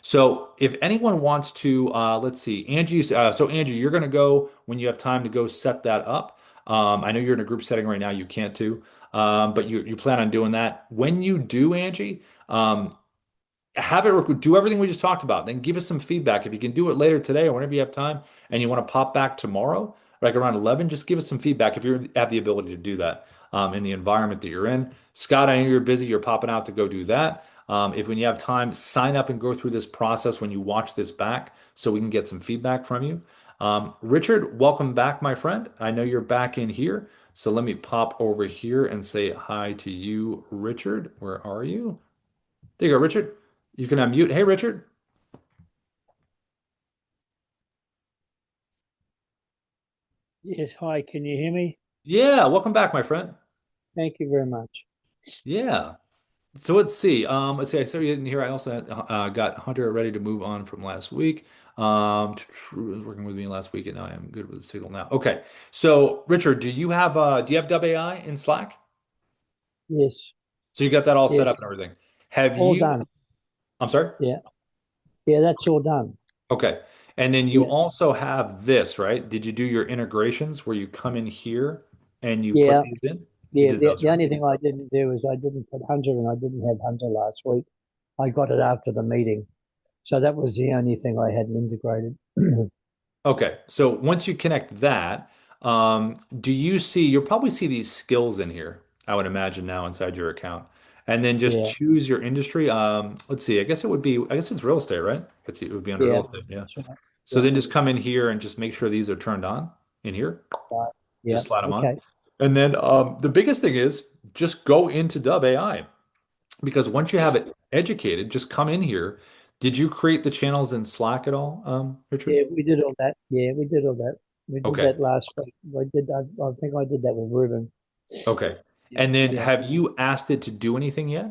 So if anyone wants to, let's see, Angie, so Angie, you're going to go when you have time to go set that up. I know you're in a group setting right now, you can't do, but you plan on doing that. When you do, Angie, have it do everything we just talked about. Then give us some feedback. If you can do it later today or whenever you have time and you want to pop back tomorrow, like around 11, just give us some feedback if you have the ability to do that in the environment that you're in. Scott, I know you're busy. You're popping out to go do that. If when you have time, sign up and go through this process when you watch this back so we can get some feedback from you. Richard, welcome back, my friend. I know you're back in here. So let me pop over here and say hi to you, Richard. Where are you? There you go, Richard. You can unmute. Hey, Richard. Yes, hi, can you hear me? Yeah, welcome back, my friend. Thank you very much. Yeah. So let's see. Let's see. I saw you didn't hear. I also got Hunter ready to move on from last week. Was working with me last week, and now I am good with the signal now. Okay. So Richard, do you have Dubb AI in Slack? Yes, So you got that all set up yes, and everything. Have all you? done. I'm sorry. Yeah, yeah, that's all done. Okay. And then you Yeah, also have this, right? Did you do your integrations where you come in here and you put yeah, these in? You yeah. did The, those, the right? only thing I didn't do is I didn't put Hunter and I didn't have Hunter last week. I got it after the meeting. So that was the only thing I hadn't integrated. Okay, so once you connect that, you'll probably see these skills in here, I would imagine now inside your account. And then just Yeah, choose your industry. Let's see, I guess it's real estate, right? It would be under real yeah, estate, yeah. that's right. So Yeah, then just come in here and just make sure these are turned on. in here. Right. Yeah. Just slide them on. Okay. And then the biggest thing is just go into Dubb AI because once you have it educated, just come in here. Did you create the channels in Slack at all, Richard? Yeah, we did all that. Yeah, we did all that. We did Okay. that last week. I think I did that with Ruben. Okay. Yeah. And then Yeah. have you asked it to do anything yet?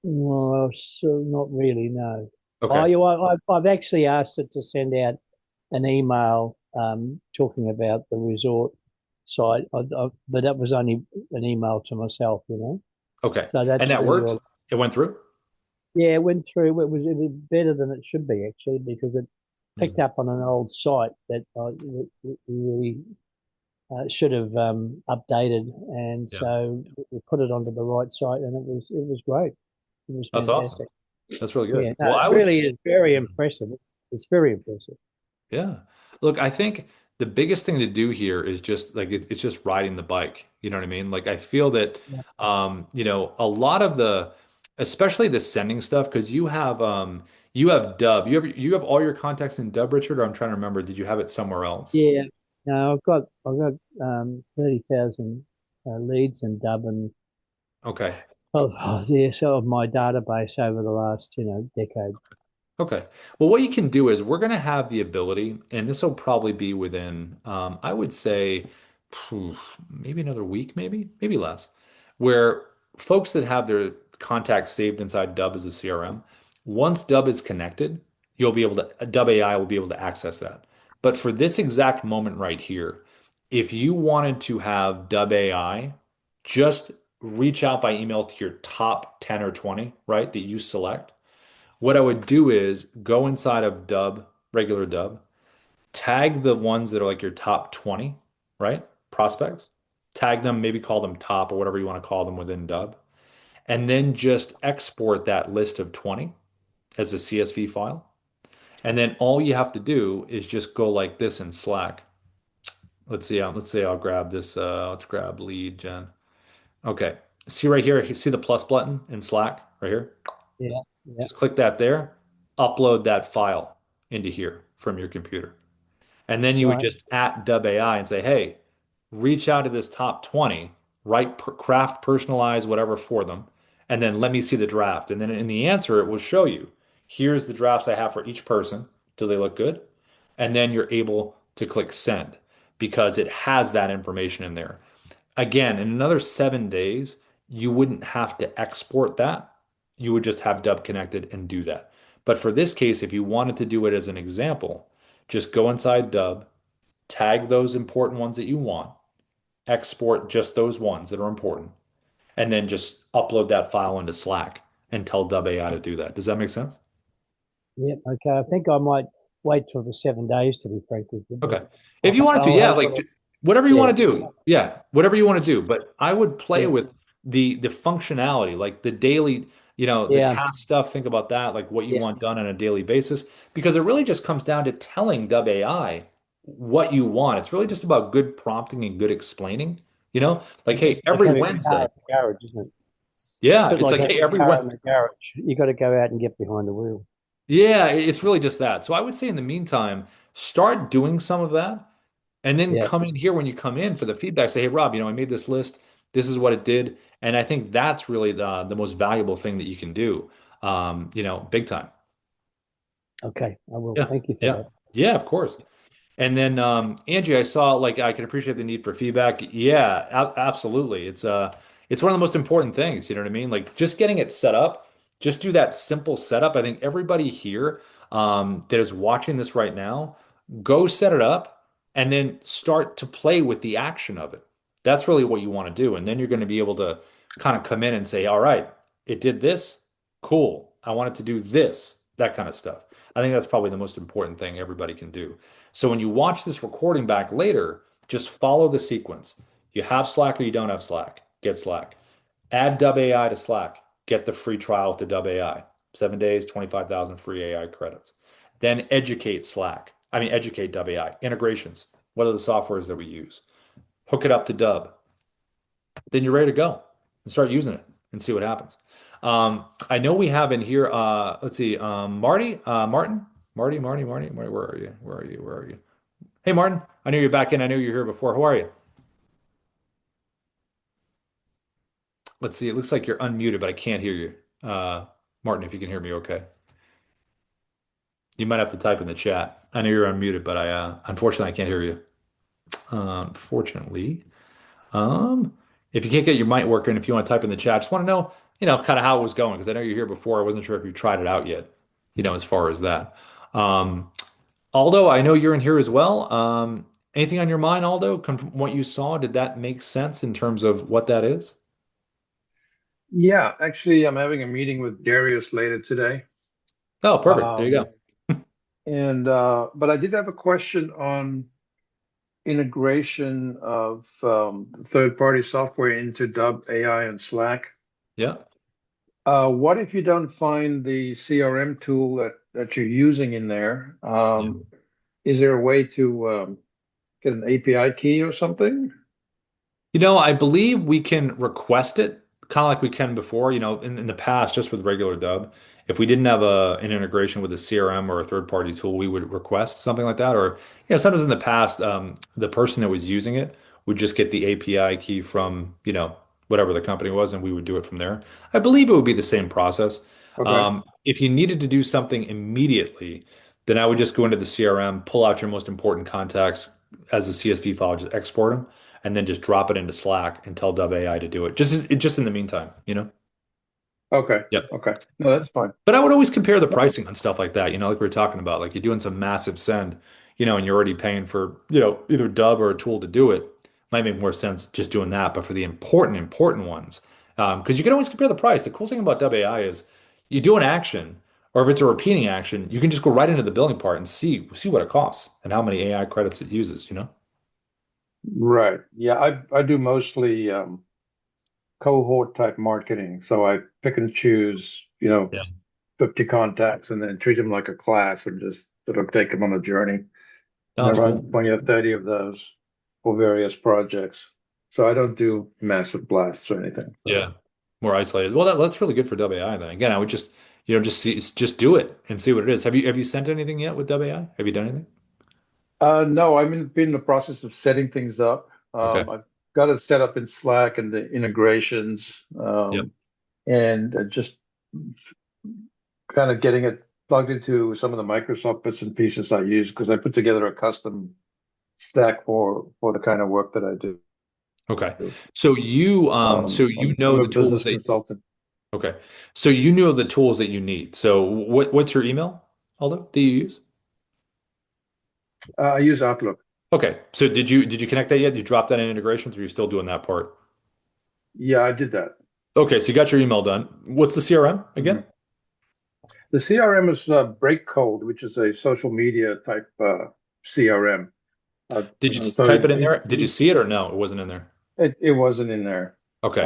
Well, so not really, no. Okay. I've actually asked it to send out an email talking about the resort site, but that was only an email to myself, you know. Okay. So And that's that really worked? all. It went through? Yeah, it went through. It was better than it should be actually because it picked Hmm. up on an old site that we really should have updated, and Yeah. so we put it onto the right site, and it was great. It was That's awesome. fantastic. That's really good. Yeah, no, Well, it I would. really is very impressive. It's very impressive. Yeah. Look, I think the biggest thing to do here is just like it's just riding the bike. You know what I mean? Like I feel that Yeah, a lot of the especially the sending stuff because you have Dubb. You have all your contacts in Dubb, Richard, or I'm trying to remember, did you have it somewhere else? yeah. No, I've got 30,000 leads in Dubb and Okay. yeah, so of my database over the last decade. Okay. Well, what you can do is we're going to have the ability, and this will probably be within, I would say, phew, maybe another week, maybe less, where folks that have their contacts saved inside Dubb as a CRM, once Dubb is connected, Dubb AI will be able to access that. But for this exact moment right here, if you wanted to have Dubb AI, just reach out by email to your top 10 or 20, right, that you select. What I would do is go inside of Dubb, regular Dubb, tag the ones that are like your top 20, right? Prospects. Tag them, maybe call them top or whatever you want to call them within Dubb. And then just export that list of 20 as a CSV file. And then all you have to do is just go like this in Slack. Let's say I'll grab this. Let's grab lead gen. Okay. See right here, you see the plus button in Slack right here? Yeah, yeah, Just click that there, upload that file into here from your computer. And then you would right. just at Dubb AI and say, hey, reach out to this top 20, craft, personalize, whatever for them, and then let me see the draft. And then in the answer, it will show you, here's the drafts I have for each person. Do they look good? And then you're able to click send because it has that information in there. Again, in another 7 days, you wouldn't have to export that. You would just have Dubb connected and do that. But for this case, if you wanted to do it as an example, just go inside Dubb, tag those important ones that you want, export just those ones that are important, and then just upload that file into Slack and tell Dubb AI to do that. Does that make sense? Yeah, okay. I think I might wait till the 7 days to be frank with you, but Okay. If you wanted to, I'll yeah, have a like little. whatever you Yeah, want to do. Yeah, whatever you want to do. But I would play yeah, with the functionality, like the daily, the yeah, task stuff. Think about that, like what you yeah. want done on a daily basis, because it really just comes down to telling Dubb AI what you want. It's really just about good prompting and good explaining, like, It's hey, like every having a car Wednesday. in the garage, isn't it? It's a Yeah, bit it's like like, having hey, a every car Wed in the garage. You got to go out and get behind the wheel. Yeah, it's really just that. So I would say in the meantime, start doing some of that. And then Yeah. come in here when you come in for the feedback, say, hey, Rob, I made this list. This is what it did. And I think that's really the most valuable thing that you can do, big time. Okay, I will. Yeah. Thank you for Yeah. that. Yeah, of course. And then Angie, I saw like I can appreciate the need for feedback. Yeah, absolutely. It's one of the most important things, you know what I mean? Like just getting it set up, just do that simple setup. I think everybody here that is watching this right now, go set it up and then start to play with the action of it. That's really what you want to do. And then you're going to be able to kind of come in and say, all right, it did this. Cool. I want it to do this, that kind of stuff. I think that's probably the most important thing everybody can do. So when you watch this recording back later, just follow the sequence. You have Slack or you don't have Slack, get Slack. Add Dubb AI to Slack, get the free trial to Dubb AI. 7 days, 25,000 free AI credits. Then educate Dubb AI. Integrations. What are the softwares that we use? Hook it up to Dubb. Then you're ready to go and start using it and see what happens. I know we have in here, let's see, Marty, Martin, Marty, where are you? Where are you? Hey, Martin. I knew you're back in. I knew you were here before. How are you? Let's see. It looks like you're unmuted, but I can't hear you. Martin, if you can hear me, okay. You might have to type in the chat. I know you're unmuted, but I unfortunately I can't hear you. Unfortunately, um, if you can't get your mic working, if you want to type in the chat, just want to know, kind of how it was going because I know you're here before. I wasn't sure if you tried it out yet. As far as that. Um, Aldo, I know you're in here as well. Anything on your mind, Aldo? From what you saw, did that make sense in terms of what that is? Yeah, actually, I'm having a meeting with Darius later today. Oh, perfect. There you Um, go. and but I did have a question on integration of third-party software into Dubb AI and Slack. Yeah. What if you don't find the CRM tool that you're using in there? Yeah. Is there a way to get an API key or something? I believe we can request it kind of like we can before, in the past, just with regular Dub. If we didn't have an integration with a CRM or a third-party tool, we would request something like that. Or, sometimes in the past, the person that was using it would just get the API key from, whatever the company was, and we would do it from there. I believe it would be the same process. Okay. If you needed to do something immediately, then I would just go into the CRM, pull out your most important contacts as a CSV file, just export them and then just drop it into Slack and tell Dove AI to do it. Just in the meantime. Okay. Yep. Okay. No, that's fine. But I would always compare the pricing on stuff like that, like we were talking about. Like you're doing some massive send, and you're already paying for, either Dub or a tool to do it. Might make more sense just doing that. But for the important ones, because you can always compare the price. The cool thing about Dub AI is you do an action, or if it's a repeating action, you can just go right into the billing part and see what it costs and how many AI credits it uses. Right. Yeah, I do mostly cohort type marketing. So I pick and choose, Yeah. 50 contacts and then treat them like a class and just sort of take them on a journey. No, And I that's run cool. 20 or 30 of those for various projects. So I don't do massive blasts or anything. So, Yeah. More isolated. Well, that's really good for WAI then. Again, I would just do it and see what it is. Have you sent anything yet with WAI? Have you done anything? no, been in the process of setting things up. Okay. I've got it set up in Slack and the integrations, Yep. and just kind of getting it plugged into some of the Microsoft bits and pieces I use because I put together a custom stack for the kind of work that I do. Okay. So you know I'm a the tools business that consultant. okay. So you know the tools that you need. So what's your email, Aldo, that you use? I use Outlook. Okay. So did you connect that yet? Did you drop that in integrations or are you still doing that part? Yeah, I did that. Okay, so you got your email done. What's the CRM Mhm. again? The CRM is Breakcode, which is a social media type CRM. Did you So type it in there? Did you see it or no? It wasn't in there. it wasn't in there. Okay.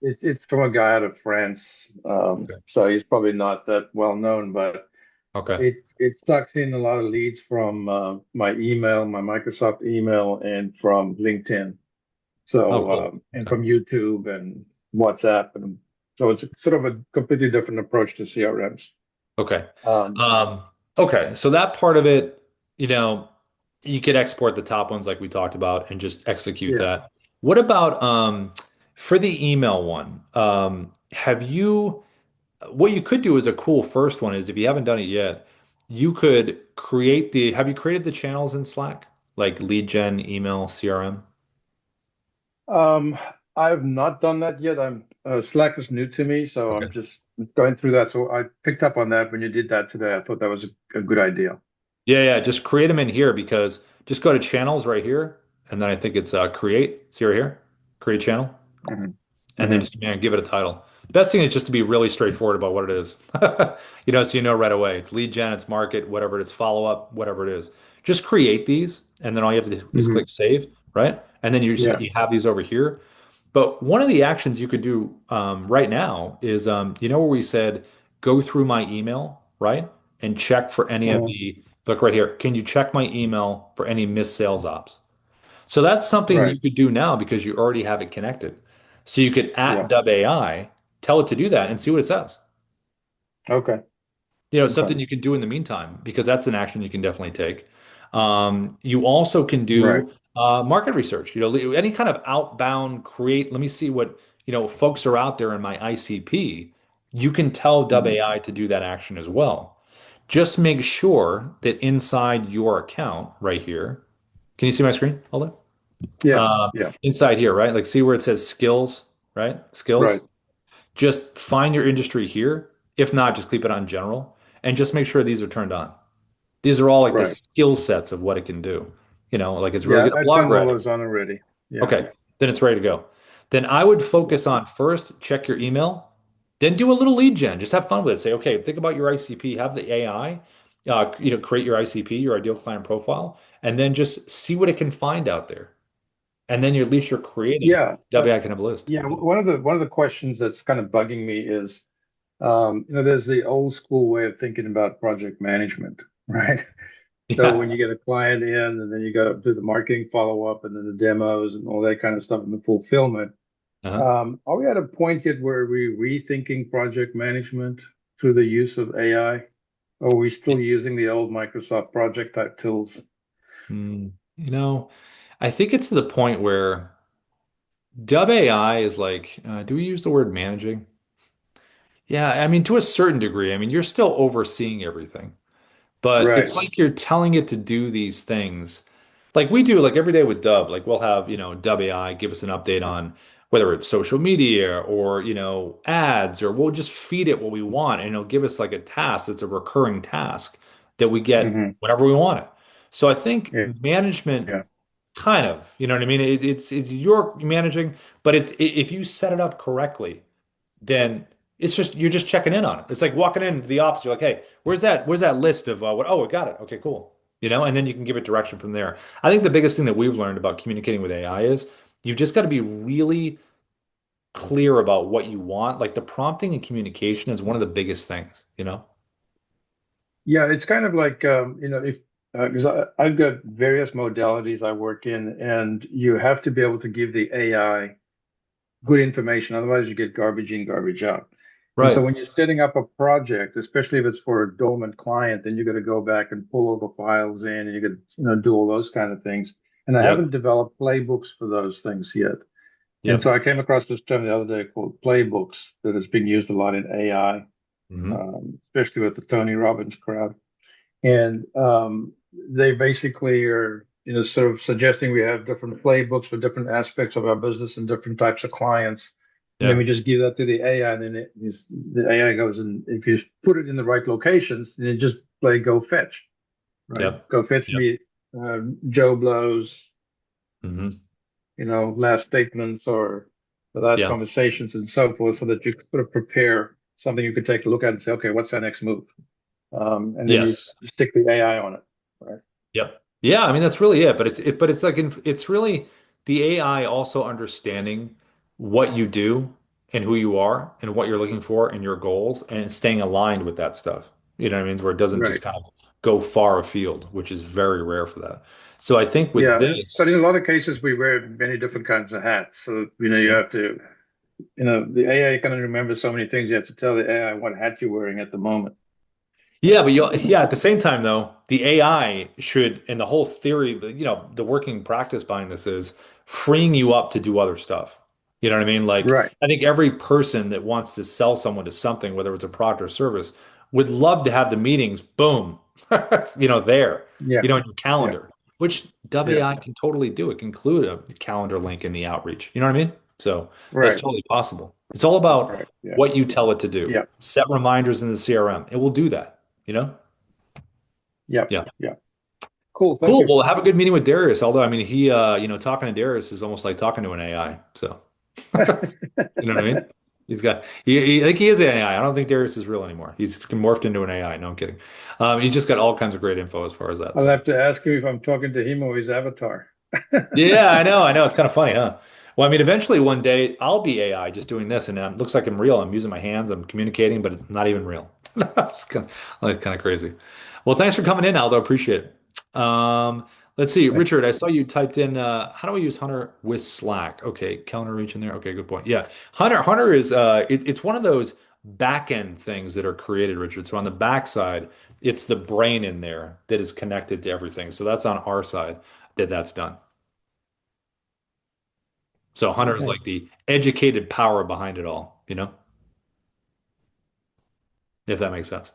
It's from a guy out of France, Okay. so he's probably not that well known, but Okay. it sucks in a lot of leads from my email, my Microsoft email, and from LinkedIn. Oh, So cool. and Okay. from YouTube and WhatsApp, and so it's sort of a completely different approach to CRMs. Okay. Um, Um, okay. So that part of it, you know, you could export the top ones like we talked about and just execute yeah. that. What about for the email one? What you could do is a cool first one is if you haven't done it yet, you could have you created the channels in Slack? Like lead gen, email, CRM? Um, I've not done that yet. I'm Slack is new to me, so I'm Okay. just going through that. So I picked up on that when you did that today. I thought that was a good idea. Yeah, yeah. Just create them in here because just go to channels right here, and then I think it's create. See right here, create channel, Hmm. and then Hmm. just give it a title. The best thing is just to be really straightforward about what it is. So you know right away. It's lead gen, it's market, whatever it is, follow up, whatever it is. Just create these, and then all you have to do is Hmm. click save, right? And then Yeah. you have these over here. But one of the actions you could do right now is, where we said go through my email, right, and check for any of Uh, the look right here. Can you check my email for any missed sales ops? So that's something right. you could do now because you already have it connected. So you could at Yeah. Dub AI tell it to do that and see what it says. Okay. Okay. Something you can do in the meantime because that's an action you can definitely take. You also can Right. do market research. Any kind of outbound create. Let me see what folks are out there in my ICP. You can tell Dubb Mhm. AI to do that action as well. Just make sure that inside your account right here, can you see my screen? Hold on. Yeah. Uh, Yeah. inside here, right? Like see where it says skills, right? Skills. Right. Just find your industry here. If not, just keep it on general and just make sure these are turned on. These are all like the Right. skill sets of what it can do. Like it's really Yeah. good at I blog turned all writing. those on already. Yeah. Okay, then it's ready to go. Then I would focus on first, check your email, then do a little lead gen. Just have fun with it. Say, okay, think about your ICP, have the AI, create your ICP, your ideal client profile, and then just see what it can find out there. And then at least you're creating Yeah. WI can have a list. Yeah. One of the questions that's kind of bugging me is, there's the old school way of thinking about project management, right? So Yeah. when you get a client in, and then you got to do the marketing follow up, and then the demos and all that kind of stuff, and the fulfillment. Uh-huh. Are we at a point yet where we're rethinking project management through the use of AI? Or are we still using the old Microsoft project type tools? Mm, I think it's to the point where Dub AI is like, do we use the word managing? Yeah, I mean, to a certain degree. I mean, you're still overseeing everything, but it's Right. like you're telling it to do these things. Like we do, like every day with Dub, like we'll have, Dub AI give us an update on whether it's social media or, ads, or we'll just feed it what we want and it'll give us like a task that's a recurring task that we get Hmm. whenever we want it. So I think Yeah. management Yeah. kind of, you know what I mean? It's your managing, but if you set it up correctly, then it's just you're just checking in on it. It's like walking into the office. You're like, hey, where's that list of what? Oh, we got it. Okay, cool. And then you can give it direction from there. I think the biggest thing that we've learned about communicating with AI is you've just got to be really clear about what you want. Like the prompting and communication is one of the biggest things. Yeah, it's kind of like, if because I've got various modalities I work in, and you have to be able to give the AI good information. Otherwise, you get garbage in, garbage out. And so Right. when you're setting up a project, especially if it's for a dormant client, then you got to go back and pull all the files in, and you got to, do all those kind of things. And I haven't Yep. developed playbooks for those things yet. And so Yep. I came across this term the other day called playbooks that is being used a lot in AI, Hmm. especially with the Tony Robbins crowd. And they basically are, sort of suggesting we have different playbooks for different aspects of our business and different types of clients. And then we Yeah. just give that to the AI, and then the AI goes, and if you put it in the right locations, then it just play go fetch, right? Yep. Go fetch Yep. me Joe Blow's, Hmm. last statements or the last Yeah. conversations and so forth, so that you sort of prepare something you could take a look at and say, okay, what's our next move? And then you Yes. stick the AI on it, right? Yep. Yeah, I mean that's really it. But it's like it's really the AI also understanding what you do and who you are and what you're looking for and your goals and staying aligned with that stuff. You know what I mean? Where it doesn't just Right. kind of go far afield, which is very rare for that. So I think with Yeah. But this, in a lot of cases, we wear many different kinds of hats. So, you yeah. have to, the AI can remember so many things. You have to tell the AI what hat you're wearing at the moment. Yeah, but yeah, at the same time though, the AI should, and the whole theory, the working practice behind this is freeing you up to do other stuff. You know what I mean? Like, Right. I think every person that wants to sell someone to something, whether it's a product or service, would love to have the meetings, boom, there, Yeah. in your Yeah. calendar, which Yeah. WAI can totally do. It can include a calendar link in the outreach. You know what I mean? So that's Right. totally possible. It's all about Right. Yeah. what you tell it to do. Yeah. Set reminders in the CRM. It will do that, you know? Yeah. Yeah. Yeah. Cool. Thank Cool. you. Well, have a good meeting with Darius. Although, I mean, talking to Darius is almost like talking to an AI. So, you know what I mean? I think he is an AI. I don't think Darius is real anymore. He's morphed into an AI. No, I'm kidding. He's just got all kinds of great info as far as that. I'll So, have to ask him if I'm talking to him or his avatar. yeah, I know. I know. It's kind of funny, huh? Well, I mean, eventually one day I'll be AI just doing this and it looks like I'm real. I'm using my hands, I'm communicating, but it's not even real. It's kind of crazy. Well, thanks for coming in, Aldo. Appreciate it. Let's see. Richard, I saw you typed in how do I use Hunter with Slack? Okay, calendar reach in there. Okay, good point. Yeah. Hunter is it's one of those back end things that are created, Richard. So on the back side, It's the brain in there that is connected to everything. So that's on our side that's done. So Hunter is Okay. like the educated power behind it all, if that makes sense.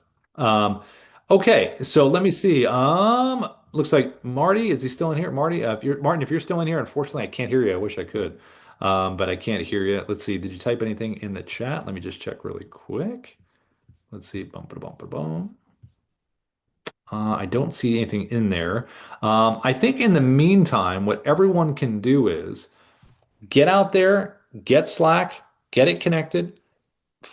Okay, so let me see. Looks like Marty, is he still in here? Marty, if you're still in here, unfortunately, I can't hear you. I wish I could. But I can't hear you. Let's see. Did you type anything in the chat? Let me just check really quick. Let's see. Bum, ba, bum, ba, bum. I don't see anything in there. I think in the meantime, what everyone can do is get out there, get Slack, get it connected,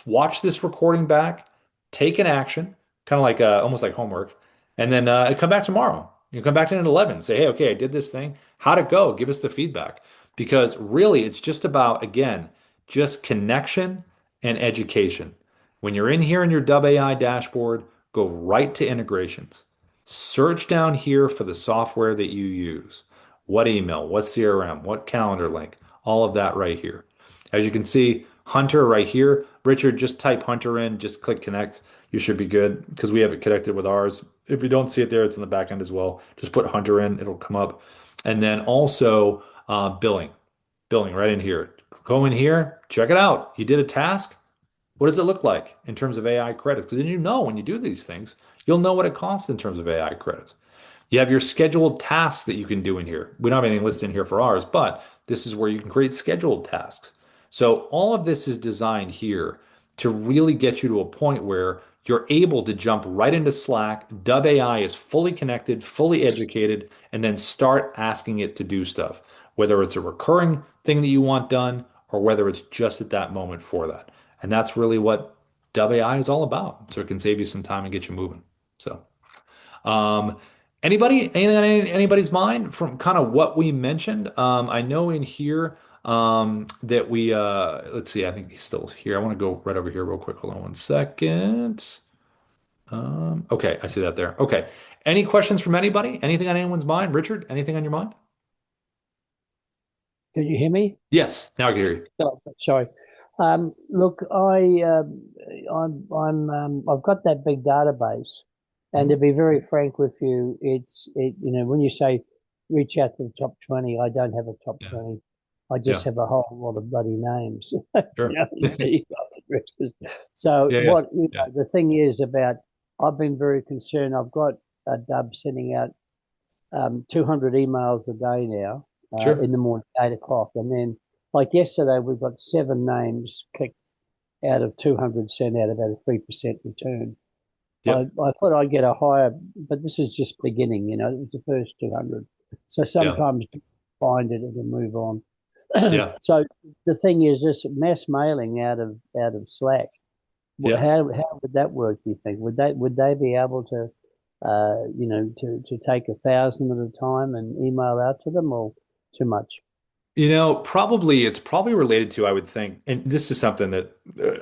watch this recording back, take an action, kind of like almost like homework, and then come back tomorrow. You come back in at 11, say, hey, okay, I did this thing. How'd it go? Give us the feedback. Because really, it's just about, again, just connection and education. When you're in here in your Dubb AI dashboard, go right to integrations. Search down here for the software that you use. What email, what CRM, what calendar link, all of that right here. As you can see, Hunter right here. Richard, just type Hunter in, just click connect. You should be good because we have it connected with ours. If you don't see it there, it's in the back end as well. Just put Hunter in, it'll come up. And then also billing right in here. Go in here, check it out. You did a task. What does it look like in terms of AI credits? Because then when you do these things, you'll know what it costs in terms of AI credits. You have your scheduled tasks that you can do in here. We don't have anything listed in here for ours, but this is where you can create scheduled tasks. So all of this is designed here to really get you to a point where you're able to jump right into Slack. Dubb AI is fully connected, fully educated, and then start asking it to do stuff, whether it's a recurring thing that you want done or whether it's just at that moment for that. And that's really what Dubb AI is all about. So it can save you some time and get you moving. So. Um, anything on anybody's mind from kind of what we mentioned? I know in here that we let's see, I think he's still here. I want to go right over here real quick. Hold on one second. Okay, I see that there. Okay. Any questions from anybody? Anything on anyone's mind? Richard, anything on your mind? Can you hear me? Yes, now I can hear you. Oh, sorry. Look, I've got that big database, and Mhm. to be very frank with you, when you say reach out to the top 20, I don't have a top Yeah. 20. I just Yeah. have a whole lot of bloody names, Sure. email addresses. So Yeah, yeah. what, Yeah. the thing is about, I've been very concerned. I've got a Dubb sending out 200 emails a day now, Sure. in the morning, 8 o'clock. And then, like yesterday, we've got 7 names clicked out of 200 sent out, about a 3% return. Yep. I thought I'd get a higher, but this is just beginning, it was the first 200. So Yeah. sometimes find it and then move on. Yeah. So the thing is, this mass mailing out of Slack, Yeah. how would that work, do you think? Would they be able to to take 1,000 at a time and email out to them, or too much? Probably it's probably related to, I would think, and this is something that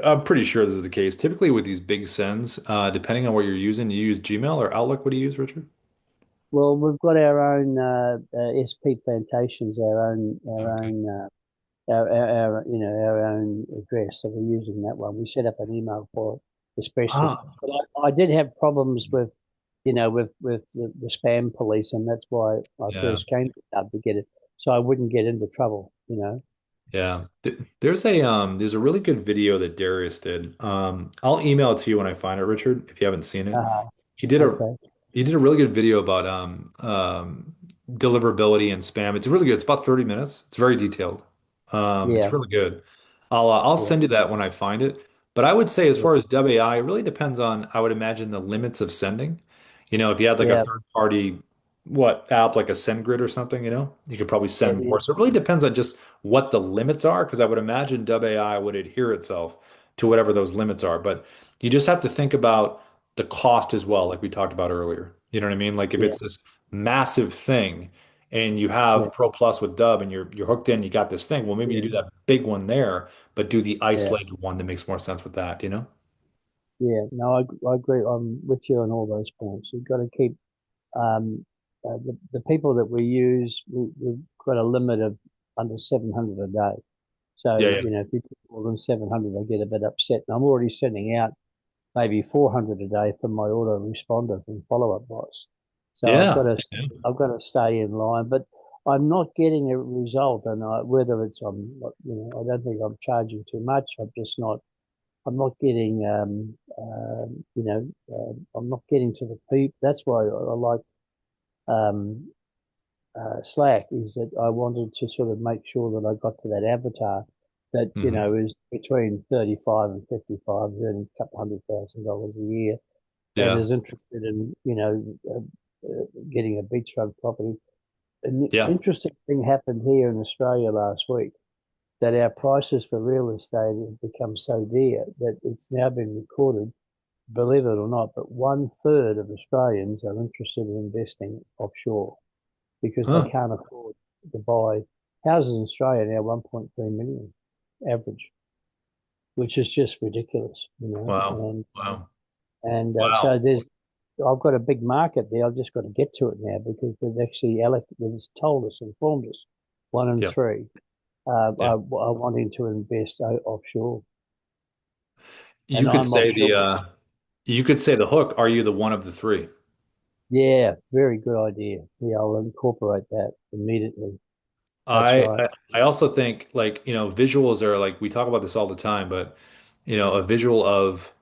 I'm pretty sure this is the case. Typically with these big sends, depending on what you're using, you use Gmail or Outlook. What do you use, Richard? Well, we've got our own SP Plantations, our Okay. own our own address, so we're using that one. We set up an email for it, especially. Ah, But I did have problems with with the spam police, and that's why I yeah, first came to Dubb to get it, so I wouldn't get into trouble. yeah. There's a really good video that Darius did. I'll email it to you when I find it, Richard, if you haven't seen it. Uh, He did a okay. he did a really good video about deliverability and spam. It's really good. It's about 30 minutes. It's very detailed. It's Yeah. really good. I'll Yeah. send you that when I find it. But I would say as Yeah. far as WAI, it really depends on, I would imagine, the limits of sending. If you had like a Yeah. third party app like a SendGrid or something, you could probably Yeah. send more. So it really depends on just what the limits are, because I would imagine WAI would adhere itself to whatever those limits are. But you just have to think about the cost as well, like we talked about earlier. You know what I mean? Like if Yeah. it's this massive thing and you Yeah. have Pro Plus with Dubb and you're hooked in, you got this thing. Well, maybe you Yeah. do that big one there, but do the Yeah. isolated one that makes more sense with that? Yeah. No, I agree. I'm with you on all those points. You've got to keep the people that we use. We've got a limit of under 700 a day. So Yeah, yeah. if you put more than 700, I get a bit upset. And I'm already sending out maybe 400 a day for my autoresponder and follow-up bots. So Yeah. I've got to stay in line, but I'm not getting a result. And whether it's I don't think I'm charging too much. I'm not getting, I'm not getting to the peak. That's why I like um, Slack, is that I wanted to sort of make sure that I got to that avatar that, Hmm. is between 35 and 55, earning a couple $100,000 a year, and Yeah. is interested in, getting a beachfront property. An Yeah. interesting thing happened here in Australia last week, that our prices for real estate have become so dear that it's now been recorded, believe it or not, but 1/3 of Australians are interested in investing offshore because they Huh. can't afford to buy houses in Australia now 1.3 million average, which is just ridiculous, Wow. Wow. Wow. so I've got a big market there. I've just got to get to it now because they've actually they've told us, informed us, one in Yeah. three Yeah. are wanting to invest offshore, You and could I'm say offshore. you could say the hook, are you the one of the three? Yeah, very good idea. Yeah, I'll incorporate that immediately. That's I, right. I I also think, like, visuals are, like, we talk about this all the time, but a visual of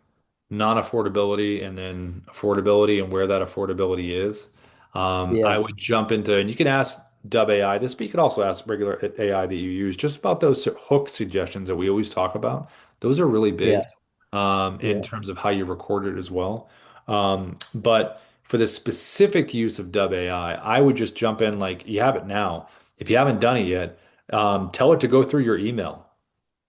non-affordability and then affordability and where that affordability is. Yeah, I would jump into, and you can ask Dubb AI this, but you could also ask regular AI that you use just about those hook suggestions that we always talk about. Those are really yeah, big in yeah, terms of how you record it as well. But for the specific use of Dubb AI, I would just jump in like you have it now. If you haven't done it yet, tell it to go through your email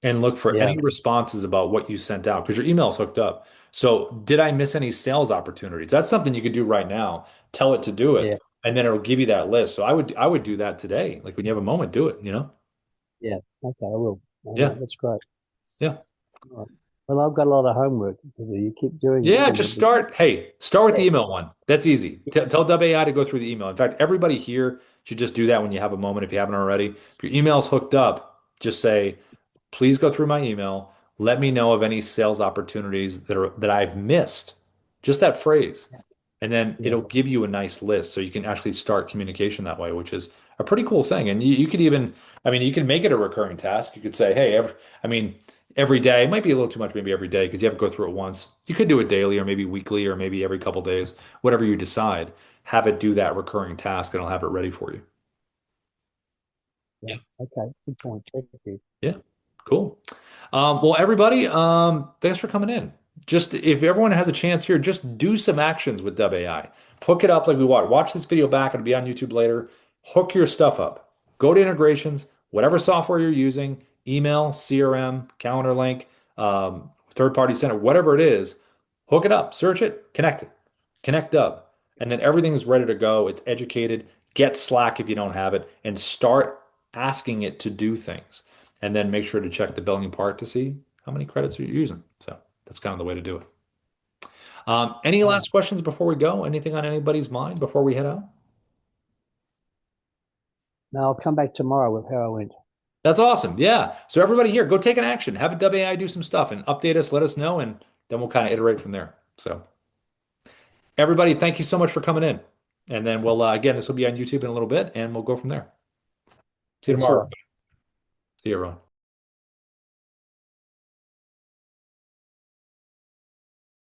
and look for yeah, any responses about what you sent out because your email is hooked up. So, did I miss any sales opportunities? That's something you could do right now. Tell it to do yeah, it, and then it'll give you that list. So, I would do that today. Like when you have a moment, do it. yeah. Okay, I will. All Yeah. right, that's great. Yeah. All right. Well, I've got a lot of homework to do. You keep doing it, Yeah, and just start. Hey, start with the yeah, email one. That's easy. Tell Dubb AI to go through the email. In fact, everybody here should just do that when you have a moment if you haven't already. If your email's hooked up, just say, please go through my email. Let me know of any sales opportunities that I've missed. Just that phrase. And then yeah, it'll give you a nice list so you can actually start communication that way, which is a pretty cool thing. And you could even, I mean, you can make it a recurring task. You could say, hey, every day, it might be a little too much, maybe every day, because you have to go through it once. You could do it daily or maybe weekly or maybe every couple days, whatever you decide. Have it do that recurring task and I'll have it ready for you. yeah. Okay, good point. Thank you. Yeah, cool. Well, everybody, thanks for coming in. Just if everyone has a chance here, just do some actions with Dubb AI. Hook it up like we want. Watch this video back. It'll be on YouTube later. Hook your stuff up. Go to integrations, whatever software you're using, email, CRM, calendar link, third-party center, whatever it is, hook it up, search it, connect it, connect Dubb. And then everything's ready to go. It's educated. Get Slack if you don't have it, and start asking it to do things and then make sure to check the billing part to see how many credits are you using. So that's kind of the way to do it. Any All right. last questions before we go? Anything on anybody's mind before we head out? Now I'll come back tomorrow with how I went. That's awesome. Yeah. So everybody here, go take an action. Have a WAI do some stuff and update us, let us know, and then we'll kind of iterate from there. So everybody, thank you so much for coming in. And then we'll again, this will be on YouTube in a little bit, and we'll go from there. See you Thanks a tomorrow. lot. See you, everyone.